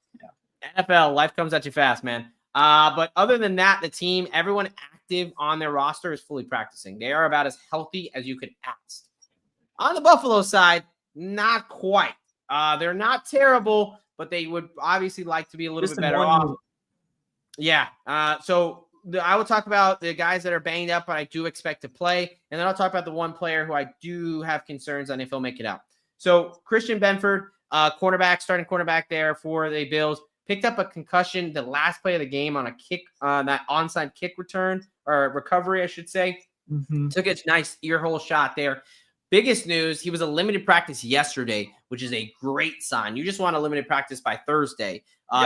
NFL, life comes at you fast, man. But other than that, the team, everyone active on their roster is fully practicing. They are about as healthy as you could ask. On the Buffalo side, not quite. They're not terrible, but they would obviously like to be a little bit better off. Yeah. I will talk about the guys that are banged up, but I do expect to play. And then I'll talk about the one player who I do have concerns on if he'll make it out. So Christian Benford, starting cornerback there for the Bills, picked up a concussion the last play of the game on a kick, that onside kick return or recovery, I should say. Mm-hmm. Took a nice earhole shot there. Biggest news, he was a limited practice yesterday, which is a great sign. You just want a limited practice by Thursday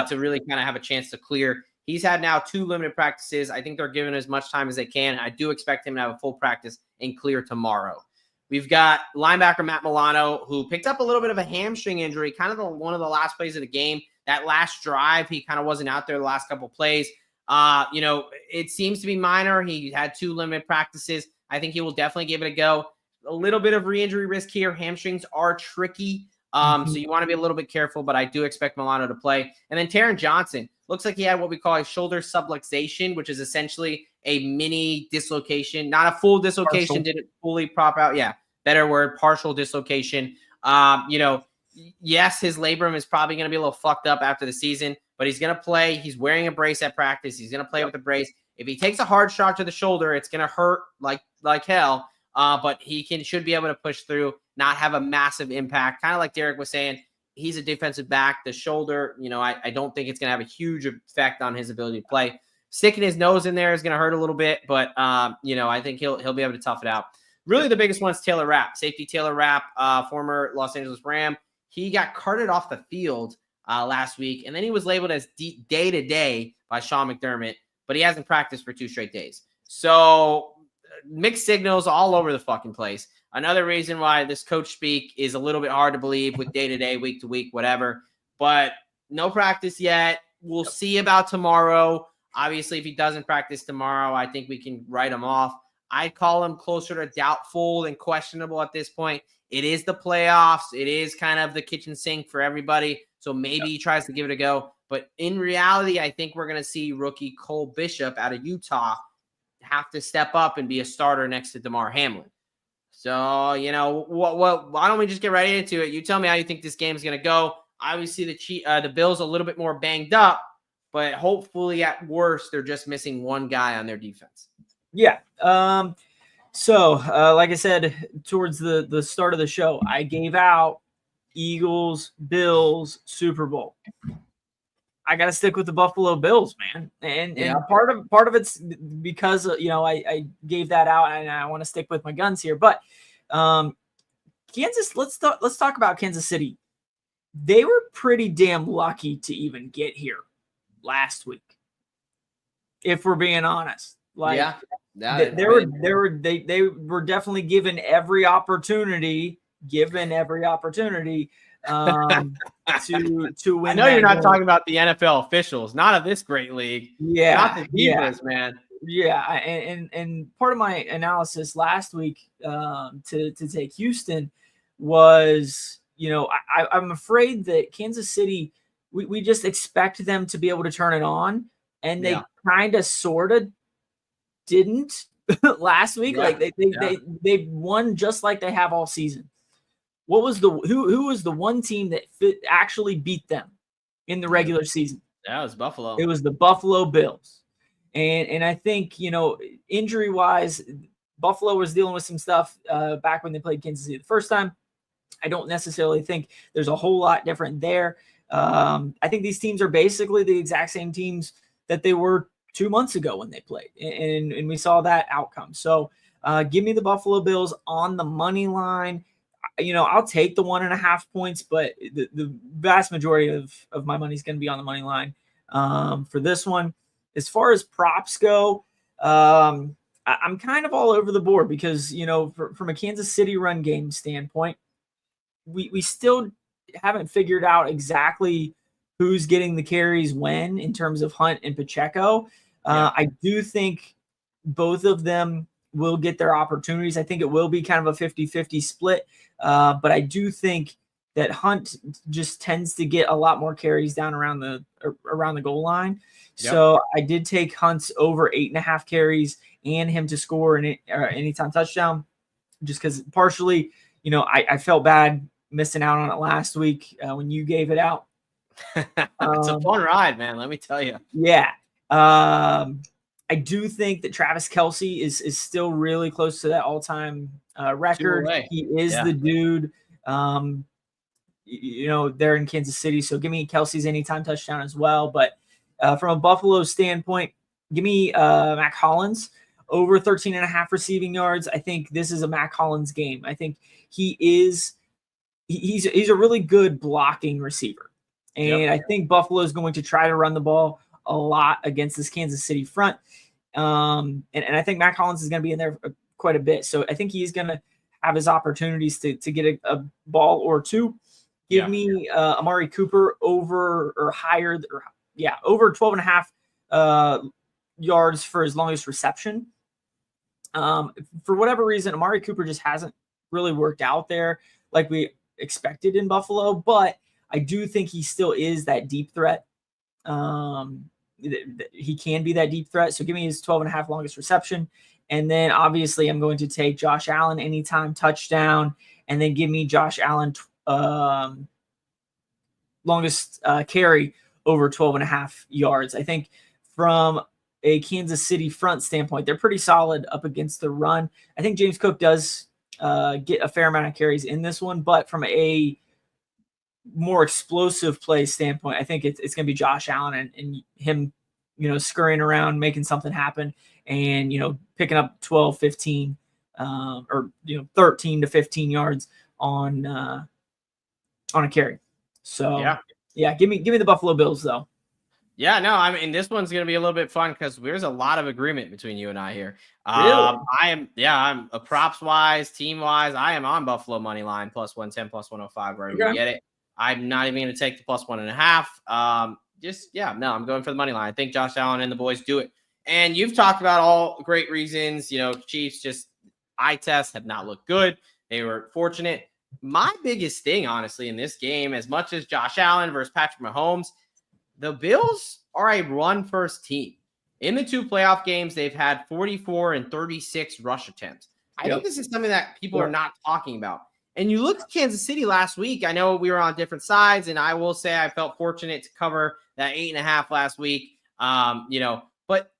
to really kind of have a chance to clear. He's had now 2 limited practices. I think they're giving as much time as they can. I do expect him to have a full practice and clear tomorrow. We've got linebacker Matt Milano, who picked up a little bit of a hamstring injury, kind of one of the last plays of the game. That last drive, he kind of wasn't out there the last couple plays. It seems to be minor. He had 2 limited practices. I think he will definitely give it a go. A little bit of re-injury risk here. Hamstrings are tricky. So you want to be a little bit careful, but I do expect Milano to play. And then Taron Johnson looks like he had what we call a shoulder subluxation, which is essentially a mini dislocation, not a full dislocation. Partial. Didn't fully prop out. Yeah. Better word, partial dislocation. Yes, his labrum is probably going to be a little fucked up after the season, but he's going to play. He's wearing a brace at practice. He's going to play with the brace. If he takes a hard shot to the shoulder, it's going to hurt like hell. But he should be able to push through, not have a massive impact. Kind of like Derek was saying, he's a defensive back. The shoulder, I don't think it's going to have a huge effect on his ability to play. Sticking his nose in there is going to hurt a little bit, but I think he'll be able to tough it out. Really, the biggest one is Taylor Rapp, safety Taylor Rapp, former Los Angeles Ram. He got carted off the field last week, and then he was labeled as day-to-day by Sean McDermott, but he hasn't practiced for 2 straight days. So mixed signals all over the fucking place. Another reason why this coach speak is a little bit hard to believe with day-to-day, week-to-week, whatever. But no practice yet. We'll see about tomorrow. Obviously, if he doesn't practice tomorrow, I think we can write him off. I'd call him closer to doubtful than questionable at this point. It is the playoffs. It is kind of the kitchen sink for everybody. So maybe he tries to give it a go. But in reality, I think we're going to see rookie Cole Bishop out of Utah have to step up and be a starter next to DeMar Hamlin. So, why don't we just get right into it? You tell me how you think this game is going to go. Obviously, the Bills a little bit more banged up, but hopefully at worst, they're just missing one guy on their defense. Yeah. Like I said, towards the start of the show, I gave out Eagles, Bills, Super Bowl. I got to stick with the Buffalo Bills, man. And part of it's because, I gave that out and I want to stick with my guns here. But Kansas, let's talk about Kansas City. They were pretty damn lucky to even get here last week, if we're being honest. They were definitely given every opportunity to win. I know you're not talking about the NFL officials, not of this great league. Yeah, not the defense, man. Yeah, and part of my analysis last week to take Houston was, I'm afraid that Kansas City, we just expect them to be able to turn it on, and they kind of sort of didn't last week. Yeah. Like they won just like they have all season. What was who was the one team that actually beat them in the regular season? That was Buffalo. It was the Buffalo Bills. And I think, injury wise, Buffalo was dealing with some stuff back when they played Kansas City the first time. I don't necessarily think there's a whole lot different there. I think these teams are basically the exact same teams that they were 2 months ago when they played, and we saw that outcome. So Give me the Buffalo Bills on the money line. I'll take the 1.5 points, but the vast majority of my money is going to be on the money line for this one. As far as props go, I'm kind of all over the board because, from a Kansas City run game standpoint, we still haven't figured out exactly who's getting the carries when in terms of Hunt and Pacheco. I do think both of them will get their opportunities. I think it will be kind of a 50-50 split. But I do think that Hunt just tends to get a lot more carries down around the goal line. Yep. So I did take Hunt's over 8.5 carries and him to score an anytime touchdown, just because partially, I felt bad missing out on it last week when you gave it out. It's a fun ride, man. Let me tell you. Yeah. I do think that Travis Kelce is still really close to that all-time record. He is the dude, there in Kansas City. So give me Kelce's anytime touchdown as well. But from a Buffalo standpoint, give me Mac Hollins over 13.5 receiving yards. I think this is a Mac Hollins game. I think he's a really good blocking receiver. And I think Buffalo is going to try to run the ball a lot against this Kansas City front. And I think Mac Hollins is going to be in there quite a bit. So I think he's going to have his opportunities to get a ball or two. Give me Amari Cooper over or higher, over 12.5 yards for his longest reception. For whatever reason, Amari Cooper just hasn't really worked out there like we expected in Buffalo, but I do think he still is that deep threat. He can be that deep threat. So give me his 12.5 longest reception. And then obviously I'm going to take Josh Allen anytime touchdown, and then give me Josh Allen longest carry over 12.5 yards. I think from a Kansas City front standpoint, they're pretty solid up against the run. I think James Cook does get a fair amount of carries in this one, but from a more explosive play standpoint, I think it's going to be Josh Allen and him, scurrying around, making something happen, and, picking up 12, 15, or 13 to 15 yards on a carry. So give me the Buffalo Bills though. Yeah, no, I mean, this one's going to be a little bit fun because there's a lot of agreement between you and I here. Really? I'm a props wise, team wise. I am on Buffalo money line plus 110, plus 105, wherever you get it. I'm not even going to take the plus 1.5. I'm going for the money line. I think Josh Allen and the boys do it. And you've talked about all great reasons. Chiefs just eye test have not looked good. They were fortunate. My biggest thing, honestly, in this game, as much as Josh Allen versus Patrick Mahomes, the Bills are a run-first team. In the 2 playoff games, they've had 44 and 36 rush attempts. I think this is something that people are not talking about. And you look at Kansas City last week. I know we were on different sides, and I will say I felt fortunate to cover that 8.5 last week. But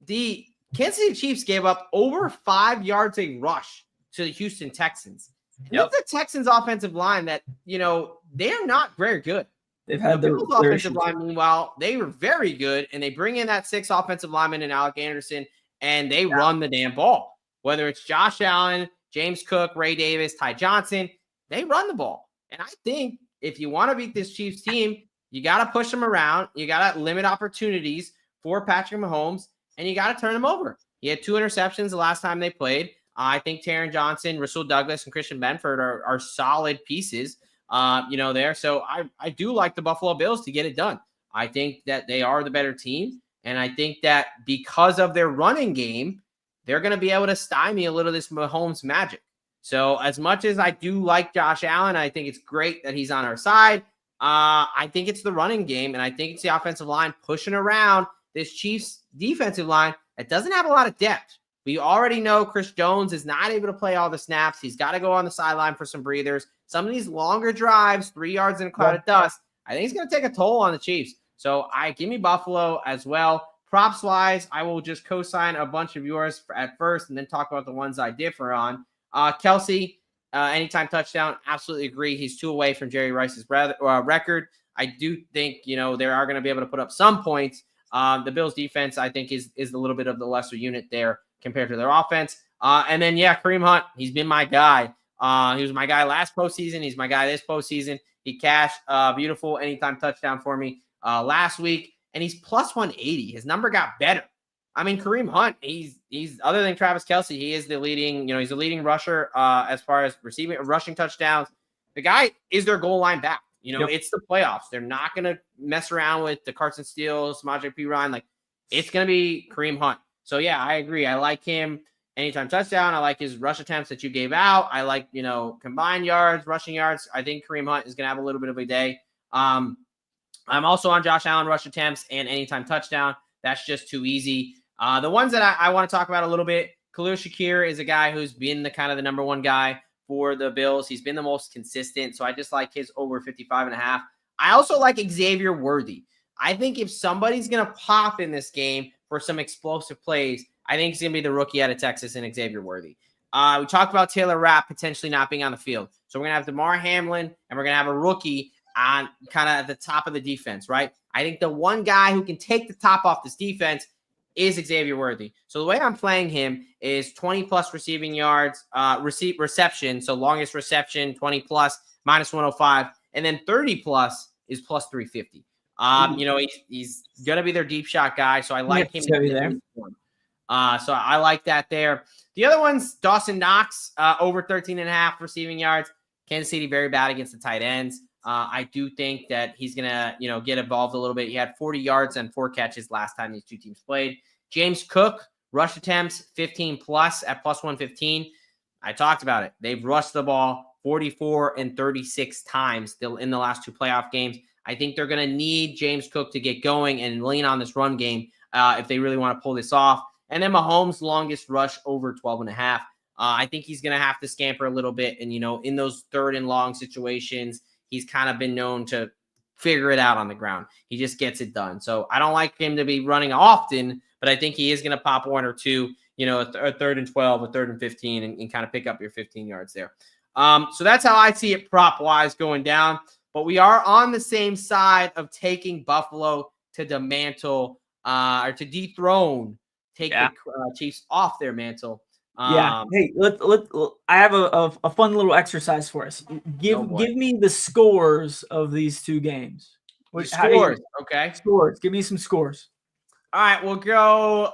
the Kansas City Chiefs gave up over 5 yards a rush to the Houston Texans. With the Texans offensive line that, they're not very good. They've had the Bills offensive line, meanwhile, they were very good, and they bring in that 6 offensive lineman and Alec Anderson, and they run the damn ball. Whether it's Josh Allen, James Cook, Ray Davis, Ty Johnson, they run the ball. And I think if you want to beat this Chiefs team, you got to push them around. You got to limit opportunities for Patrick Mahomes, and you got to turn him over. He had 2 interceptions the last time they played. I think Taron Johnson, Rasul Douglas, and Christian Benford are solid pieces. There. So I do like the Buffalo Bills to get it done. I think that they are the better team. And I think that because of their running game, they're going to be able to stymie a little of this Mahomes magic. So as much as I do like Josh Allen, I think it's great that he's on our side. I think it's the running game, and I think it's the offensive line pushing around this Chiefs defensive line that doesn't have a lot of depth. We already know Chris Jones is not able to play all the snaps. He's got to go on the sideline for some breathers. Some of these longer drives, 3 yards in a cloud of dust, I think it's going to take a toll on the Chiefs. So give me Buffalo as well. Props-wise, I will just co-sign a bunch of yours at first and then talk about the ones I differ on. Kelce, anytime touchdown, absolutely agree. He's 2 away from Jerry Rice's record. I do think, they are going to be able to put up some points. The Bills defense, I think, is a little bit of the lesser unit there compared to their offense. And then, Kareem Hunt, he's been my guy. He was my guy last postseason. He's my guy this postseason. He cashed beautiful anytime touchdown for me last week, and he's plus 180. His number got better. I mean, Kareem Hunt, he's other than Travis Kelce, he is the leading, he's the leading rusher as far as rushing touchdowns. The guy is their goal line back. It's the playoffs. They're not going to mess around with the Carson Steele, Samaje Perine. Like, it's going to be Kareem Hunt. So, I agree. I like him anytime touchdown. I like his rush attempts that you gave out. I like, combined yards, rushing yards. I think Kareem Hunt is going to have a little bit of a day. I'm also on Josh Allen rush attempts and anytime touchdown. That's just too easy. The ones that I want to talk about a little bit, Khalil Shakir is a guy who's been the kind of the number one guy for the Bills. He's been the most consistent. So I just like his over 55.5. I also like Xavier Worthy. I think if somebody's going to pop in this game for some explosive plays, I think it's going to be the rookie out of Texas and Xavier Worthy. We talked about Taylor Rapp potentially not being on the field. So we're going to have DeMar Hamlin and we're going to have a rookie on kind of at the top of the defense, right? I think the one guy who can take the top off this defense is Xavier Worthy. So the way I'm playing him is 20 plus receiving yards, reception. So longest reception, 20 plus, minus 105. And then 30 plus is plus 350. He's going to be their deep shot guy. So I like him. There. So I like that there. The other one's Dawson Knox, over 13.5 receiving yards. Kansas City very bad against the tight ends. I do think that he's going to, get involved a little bit. He had 40 yards and 4 catches last time these two teams played. James Cook, rush attempts, 15 plus at plus 115. I talked about it. They've rushed the ball 44 and 36 times in the last 2 playoff games. I think they're going to need James Cook to get going and lean on this run game if they really want to pull this off. And then Mahomes' longest rush over 12.5. I think he's going to have to scamper a little bit. And, in those third and long situations, he's kind of been known to figure it out on the ground. He just gets it done. So I don't like him to be running often, but I think he is going to pop 1 or 2, a third and 12, a third and 15, and kind of pick up your 15 yards there. So that's how I see it prop-wise going down. But we are on the same side of taking Buffalo to dismantle or to dethrone, the Chiefs off their mantle. Hey, let I have a fun little exercise for us. Give me the scores of these 2 games. Scores, okay. Scores. Give me some scores. All right, we'll go.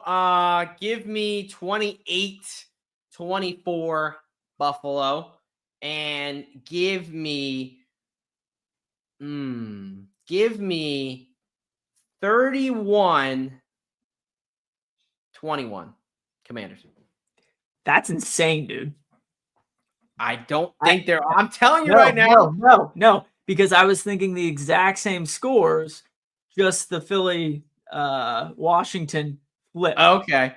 Give me 28-24 Buffalo, and give me 31-21 Commanders. That's insane, dude. I don't think they're. I'm telling you right now. No, because I was thinking the exact same scores, just the Philly Washington flip. Okay.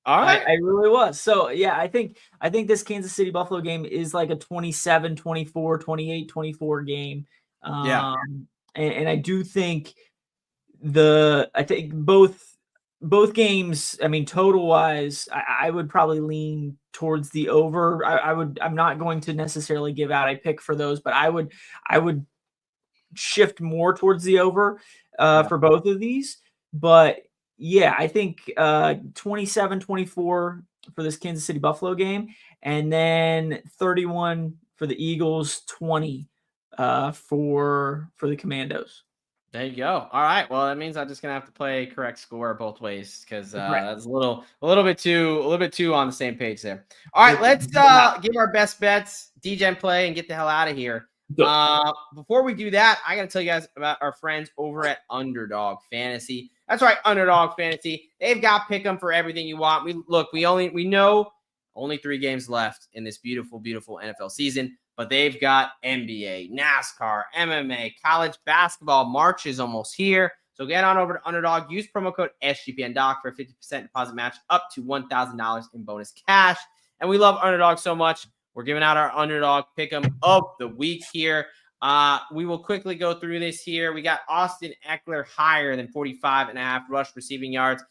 All right. I really was. So, I think this Kansas City Buffalo game is like a 27-24, 28-24 game. And I do think both games, I mean, total wise, I would probably lean towards the over. I'm not going to necessarily give out a pick for those, but I would shift more towards the over for both of these. But I think 27-24 for this Kansas City Buffalo game, and then 31 for the Eagles, 20 for the Commandos. There you go. All right. Well, that means I'm just gonna have to play correct score both ways because that's a little bit too on the same page there. All right, let's give our best bets, Degen Play, and get the hell out of here. Before we do that, I gotta tell you guys about our friends over at Underdog Fantasy. That's right, Underdog Fantasy. They've got pick 'em for everything you want. We know only 3 games left in this beautiful, beautiful NFL season. But they've got NBA, NASCAR, MMA, college basketball. March is almost here. So get on over to Underdog. Use promo code SGPNDOC for a 50% deposit match up to $1,000 in bonus cash. And we love Underdog so much. We're giving out our Underdog Pick'em of the week here. We will quickly go through this here. We got Austin Eckler higher than 45.5 rush receiving yards.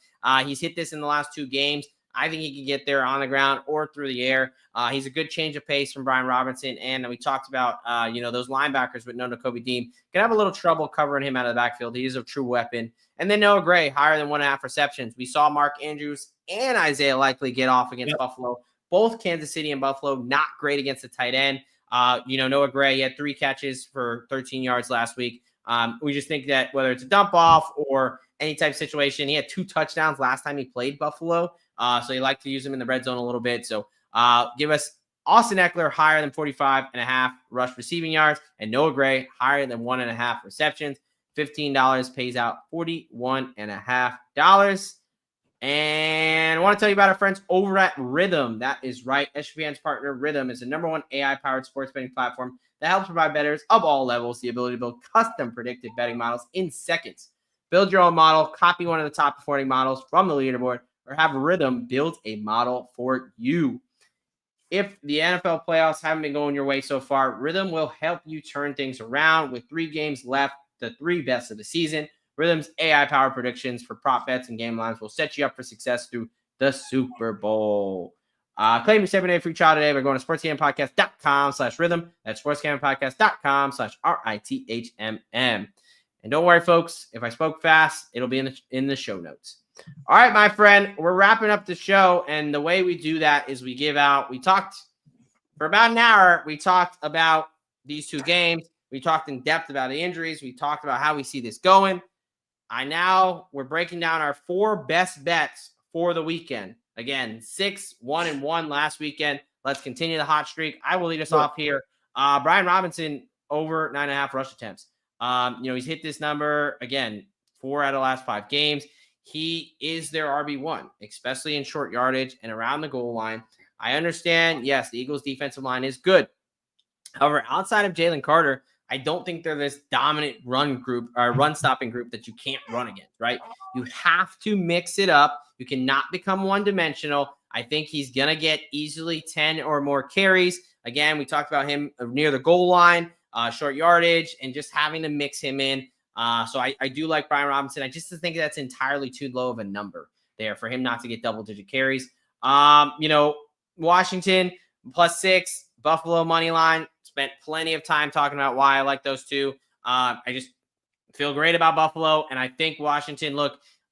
He's hit this in the last 2 games. I think he can get there on the ground or through the air. He's a good change of pace from Brian Robinson. And we talked about, those linebackers with no Nakobe Dean. Going to have a little trouble covering him out of the backfield. He is a true weapon. And then Noah Gray, higher than 1.5 receptions. We saw Mark Andrews and Isaiah Likely get off against Buffalo. both Kansas City and Buffalo, not great against the tight end. Noah Gray, he had 3 catches for 13 yards last week. We just think that whether it's a dump off or any type of situation, he had 2 touchdowns last time he played Buffalo. So you like to use him in the red zone a little bit. So give us Austin Eckler higher than 45.5 rush receiving yards, and Noah Gray higher than 1.5 receptions. $15 pays out $41.5. And I want to tell you about our friends over at Rhythm. That is right. SGPN's partner, Rhythm, is the #1 AI-powered sports betting platform that helps provide bettors of all levels the ability to build custom predictive betting models in seconds. Build your own model, copy one of the top performing models from the leaderboard, or have Rhythm build a model for you. If the NFL playoffs haven't been going your way so far, Rhythm will help you turn things around. With 3 games left, the 3 best of the season, Rhythm's AI-powered predictions for prop bets and game lines will set you up for success through the Super Bowl. Claim your 7-day free trial today by going to sportsgamblingpodcast.com/rhythm. That's sportsgamblingpodcast.com/RITHMM. And don't worry, folks, if I spoke fast, it'll be in the show notes. All right, my friend, we're wrapping up the show, and the way we do that is we talked for about an hour. We talked about these 2 games. We talked in depth about the injuries. We talked about how we see this going. We're breaking down our 4 best bets for the weekend. Again, 6, 1-1 last weekend. Let's continue the hot streak. I will lead us off here. Brian Robinson over 9.5 rush attempts. He's hit this number again, 4 out of the last 5 games. He is their RB1, especially in short yardage and around the goal line. I understand, yes, the Eagles' defensive line is good. However, outside of Jalen Carter, I don't think they're this dominant run stopping group that you can't run against, right? You have to mix it up. You cannot become one-dimensional. I think he's going to get easily 10 or more carries. Again, we talked about him near the goal line, short yardage, and just having to mix him in. So I do like Brian Robinson. I just think that's entirely too low of a number there for him not to get double-digit carries. Washington, +6, Buffalo money line. Spent plenty of time talking about why I like those 2. I just feel great about Buffalo, and I think Washington,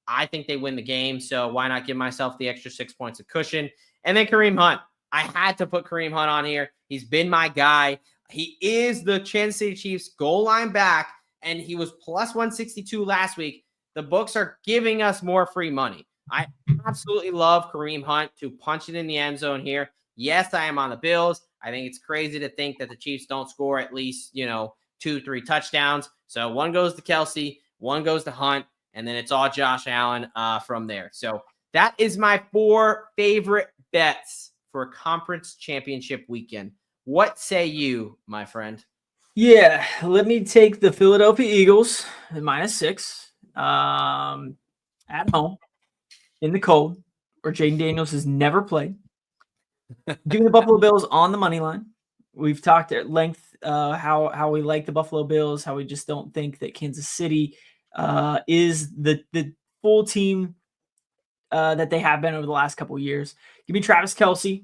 I think they win the game, so why not give myself the extra 6 points of cushion? And then Kareem Hunt. I had to put Kareem Hunt on here. He's been my guy. He is the Kansas City Chiefs goal line back, and he was +162 last week. The books are giving us more free money. I absolutely love Kareem Hunt to punch it in the end zone here. Yes, I am on the Bills. I think it's crazy to think that the Chiefs don't score at least, 2-3 touchdowns. So 1 goes to Kelsey, 1 goes to Hunt, and then it's all Josh Allen from there. So that is my 4 favorite bets for conference championship weekend. What say you, my friend? Yeah, let me take the Philadelphia Eagles at -6 at home in the cold, where Jaden Daniels has never played. Give me the Buffalo Bills on the money line. We've talked at length how we like the Buffalo Bills, how we just don't think that Kansas City is the full team that they have been over the last couple of years. Give me Travis Kelce,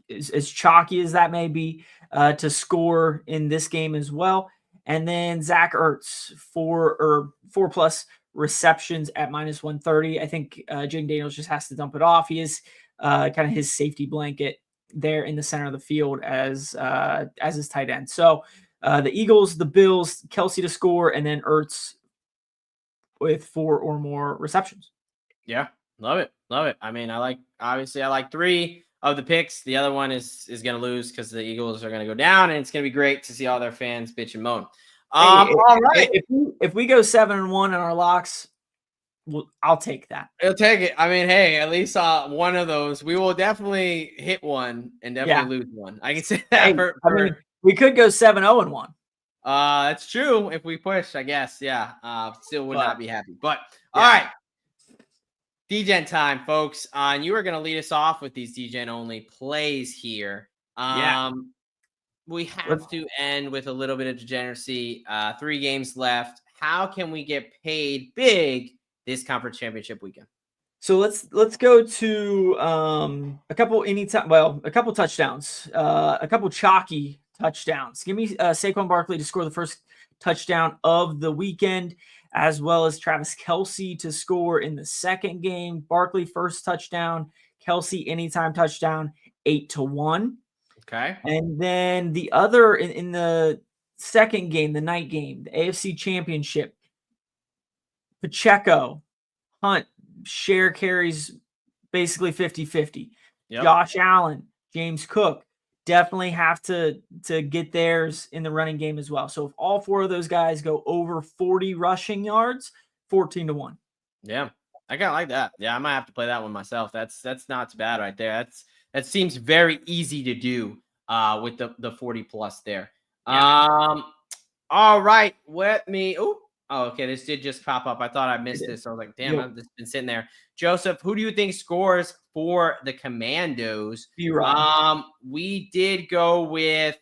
as chalky as that may be, to score in this game as well. And then Zach Ertz, 4+ receptions at -130. I think Jaden Daniels just has to dump it off. He is kind of his safety blanket there in the center of the field as his tight end. So the Eagles, the Bills, Kelce to score, and then Ertz with 4 or more receptions. Yeah, love it. I mean, I like 3 of the picks. The other one is going to lose because the Eagles are going to go down, and it's going to be great to see all their fans bitch and moan. All right. If we go 7-1 in our locks, I'll take that. I'll take it. I mean, hey, at least one of those. We will definitely hit one and definitely lose one. I can say that. We could go 7-0-1. That's true if we push, I guess. Yeah. Still would not be happy. But all right. Degen time, folks. And you are going to lead us off with these Degen only plays here. We have to end with a little bit of degeneracy. 3 games left. How can we get paid big this conference championship weekend? So let's go to a couple touchdowns, a couple chalky touchdowns. Give me Saquon Barkley to score the first touchdown of the weekend, as well as Travis Kelce to score in the second game. Barkley first touchdown, Kelce anytime touchdown, 8-1. Okay. And then the other in the second game, the night game, the AFC Championship, Pacheco, Hunt, share carries basically 50-50. Yep. Josh Allen, James Cook definitely have to get theirs in the running game as well. So if all four of those guys go over 40 rushing yards, 14-1. Yeah, I kind of like that. Yeah, I might have to play that one myself. That's not too bad right there. That seems very easy to do with the 40 plus there. Yeah. All right, let me. Oh, okay. This did just pop up. I thought I missed this. I was like, damn, I've just been sitting there. Joseph, who do you think scores for the Commandos? We did go with,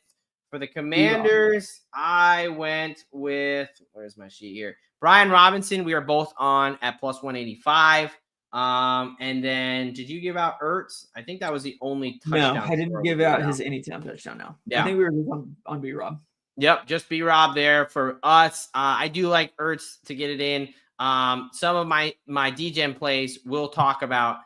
for the Commanders, I went with, where's my sheet here? Brian Robinson. We are both on at plus 185. And then did you give out Ertz? I think that was the only touchdown. No, I didn't give out his anytime touchdown. No. Yeah. I think we were on B-Rob. Yep, just B-Rob there for us. I do like Ertz to get it in. Some of my DGen plays, we'll talk about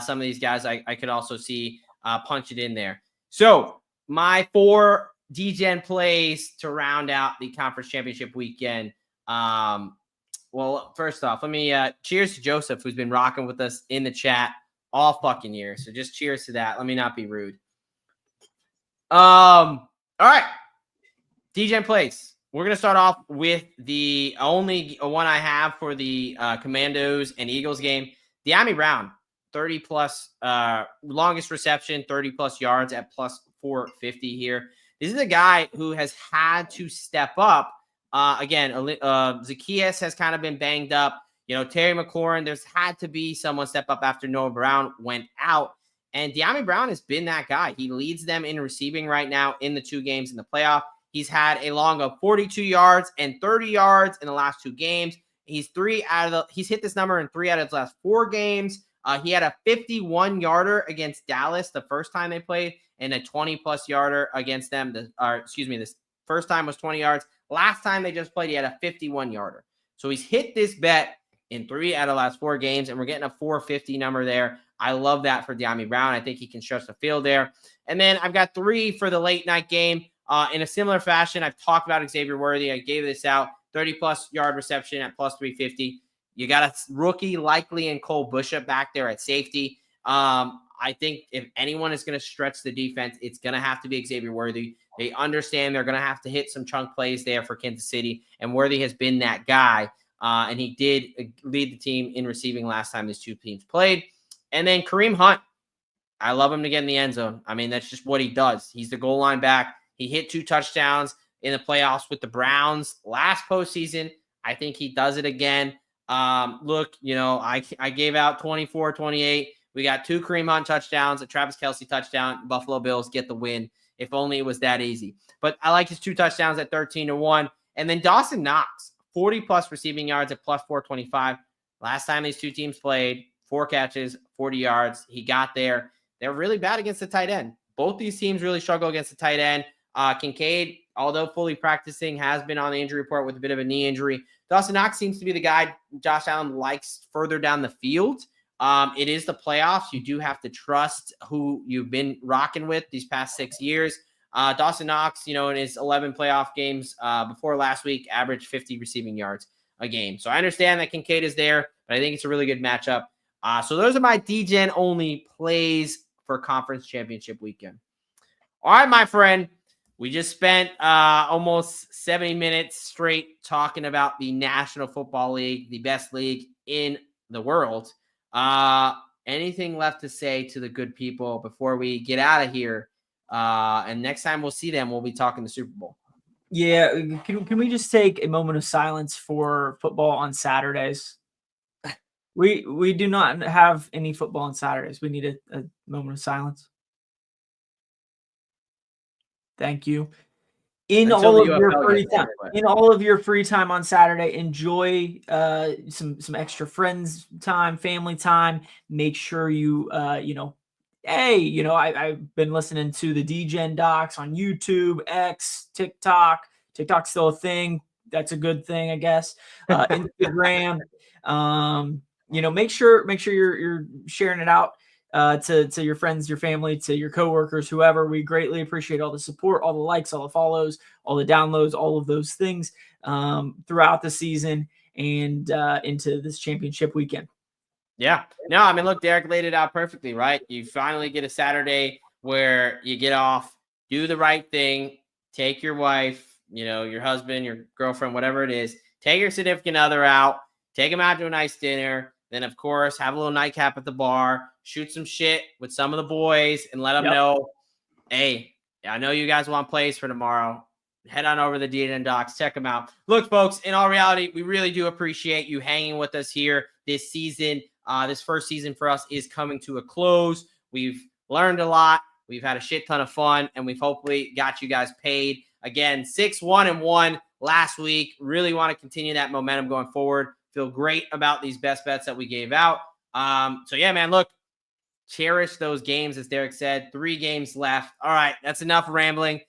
some of these guys I could also see punch it in there. So my 4 DGen plays to round out the conference championship weekend. Well, first off, let me cheers to Joseph, who's been rocking with us in the chat all fucking year. So just cheers to that. Let me not be rude. All right. DGen plays. We're going to start off with the only one I have for the Commandos and Eagles game. Dyami Brown, 30 plus longest reception, 30 plus yards at plus 450 here. This is a guy who has had to step up. Again, Zacchaeus has kind of been banged up. Terry McLaurin, there's had to be someone step up after Noah Brown went out. And Dyami Brown has been that guy. He leads them in receiving right now in the 2 games in the playoff. He's had a long of 42 yards and 30 yards in the last 2 games. He's hit this number in 3 out of his last 4 games. He had a 51-yarder against Dallas the first time they played, and a 20-plus yarder against them. This first time was 20 yards. Last time they just played, he had a 51-yarder. So he's hit this bet in 3 out of the last 4 games, and we're getting a 450 number there. I love that for Dyami Brown. I think he can stretch the field there. And then I've got 3 for the late night game. In a similar fashion, I've talked about Xavier Worthy. I gave this out, 30-plus yard reception at plus 350. You got a rookie likely in Cole Bishop back there at safety. I think if anyone is going to stretch the defense, it's going to have to be Xavier Worthy. They understand they're going to have to hit some chunk plays there for Kansas City, and Worthy has been that guy, and he did lead the team in receiving last time these 2 teams played. And then Kareem Hunt, I love him to get in the end zone. I mean, that's just what he does. He's the goal line back. He hit 2 touchdowns in the playoffs with the Browns last postseason. I think he does it again. Look, I gave out 24-28. We got 2 Kareem Hunt touchdowns, a Travis Kelce touchdown. Buffalo Bills get the win. If only it was that easy. But I like his 2 touchdowns at 13-1. And then Dawson Knox, 40-plus receiving yards at plus 425. Last time these 2 teams played, 4 catches, 40 yards. He got there. They're really bad against the tight end. Both these teams really struggle against the tight end. Kincaid, although fully practicing, has been on the injury report with a bit of a knee injury. Dawson Knox seems to be the guy Josh Allen likes further down the field. It is the playoffs. You do have to trust who you've been rocking with these past 6 years. Dawson Knox, in his 11 playoff games before last week, averaged 50 receiving yards a game. So I understand that Kincaid is there, but I think it's a really good matchup. So those are my DGen only plays for conference championship weekend. All right, my friend. We just spent almost 70 minutes straight talking about the National Football League, the best league in the world. Anything left to say to the good people before we get out of here? And next time we'll see them, we'll be talking the Super Bowl. Yeah. Can we just take a moment of silence for football on Saturdays? We do not have any football on Saturdays. We need a moment of silence. Thank you. In all of your free time on Saturday, enjoy some extra friends time, family time. Make sure you I've been listening to the Degen Docs on YouTube, X, TikTok. TikTok's still a thing. That's a good thing, I guess. Instagram. Make sure you're sharing it out. to your friends, your family, to your coworkers, whoever. We greatly appreciate all the support, all the likes, all the follows, all the downloads, all of those things throughout the season and into this championship weekend. Yeah. No, I mean, look, Derek laid it out perfectly, right? You finally get a Saturday where you get off, do the right thing, take your wife, your husband, your girlfriend, whatever it is, take your significant other out, take them out to a nice dinner. Then, of course, have a little nightcap at the bar, shoot some shit with some of the boys and let them know, hey, I know you guys want plays for tomorrow. Head on over to the Degen Docs. Check them out. Look, folks, in all reality, we really do appreciate you hanging with us here this season. This first season for us is coming to a close. We've learned a lot. We've had a shit ton of fun, and we've hopefully got you guys paid. Again, 6-1-1 last week. Really want to continue that momentum going forward. Feel great about these best bets that we gave out. So, yeah, man, look, cherish those games, as Derek said. 3 games left. All right, that's enough rambling.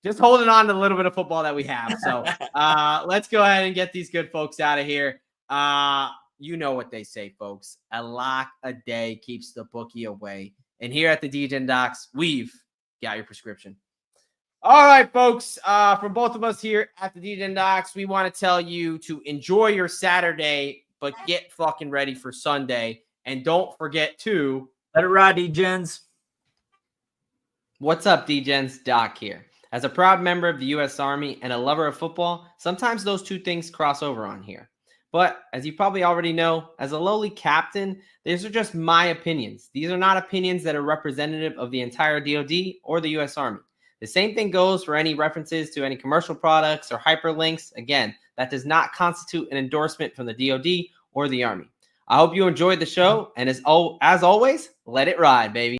Just holding on to the little bit of football that we have. So let's go ahead and get these good folks out of here. You know what they say, folks. A lock a day keeps the bookie away. And here at the Degen Docs, we've got your prescription. All right, folks. From both of us here at the Degen Docs, we want to tell you to enjoy your Saturday, but get fucking ready for Sunday. And don't forget to let it ride, Degens. What's up, Degens? Doc here. As a proud member of the U.S. Army and a lover of football, sometimes those two things cross over on here. But as you probably already know, as a lowly captain, these are just my opinions. These are not opinions that are representative of the entire DoD or the U.S. Army. The same thing goes for any references to any commercial products or hyperlinks. Again, that does not constitute an endorsement from the DoD or the Army. I hope you enjoyed the show, and as always, let it ride, baby.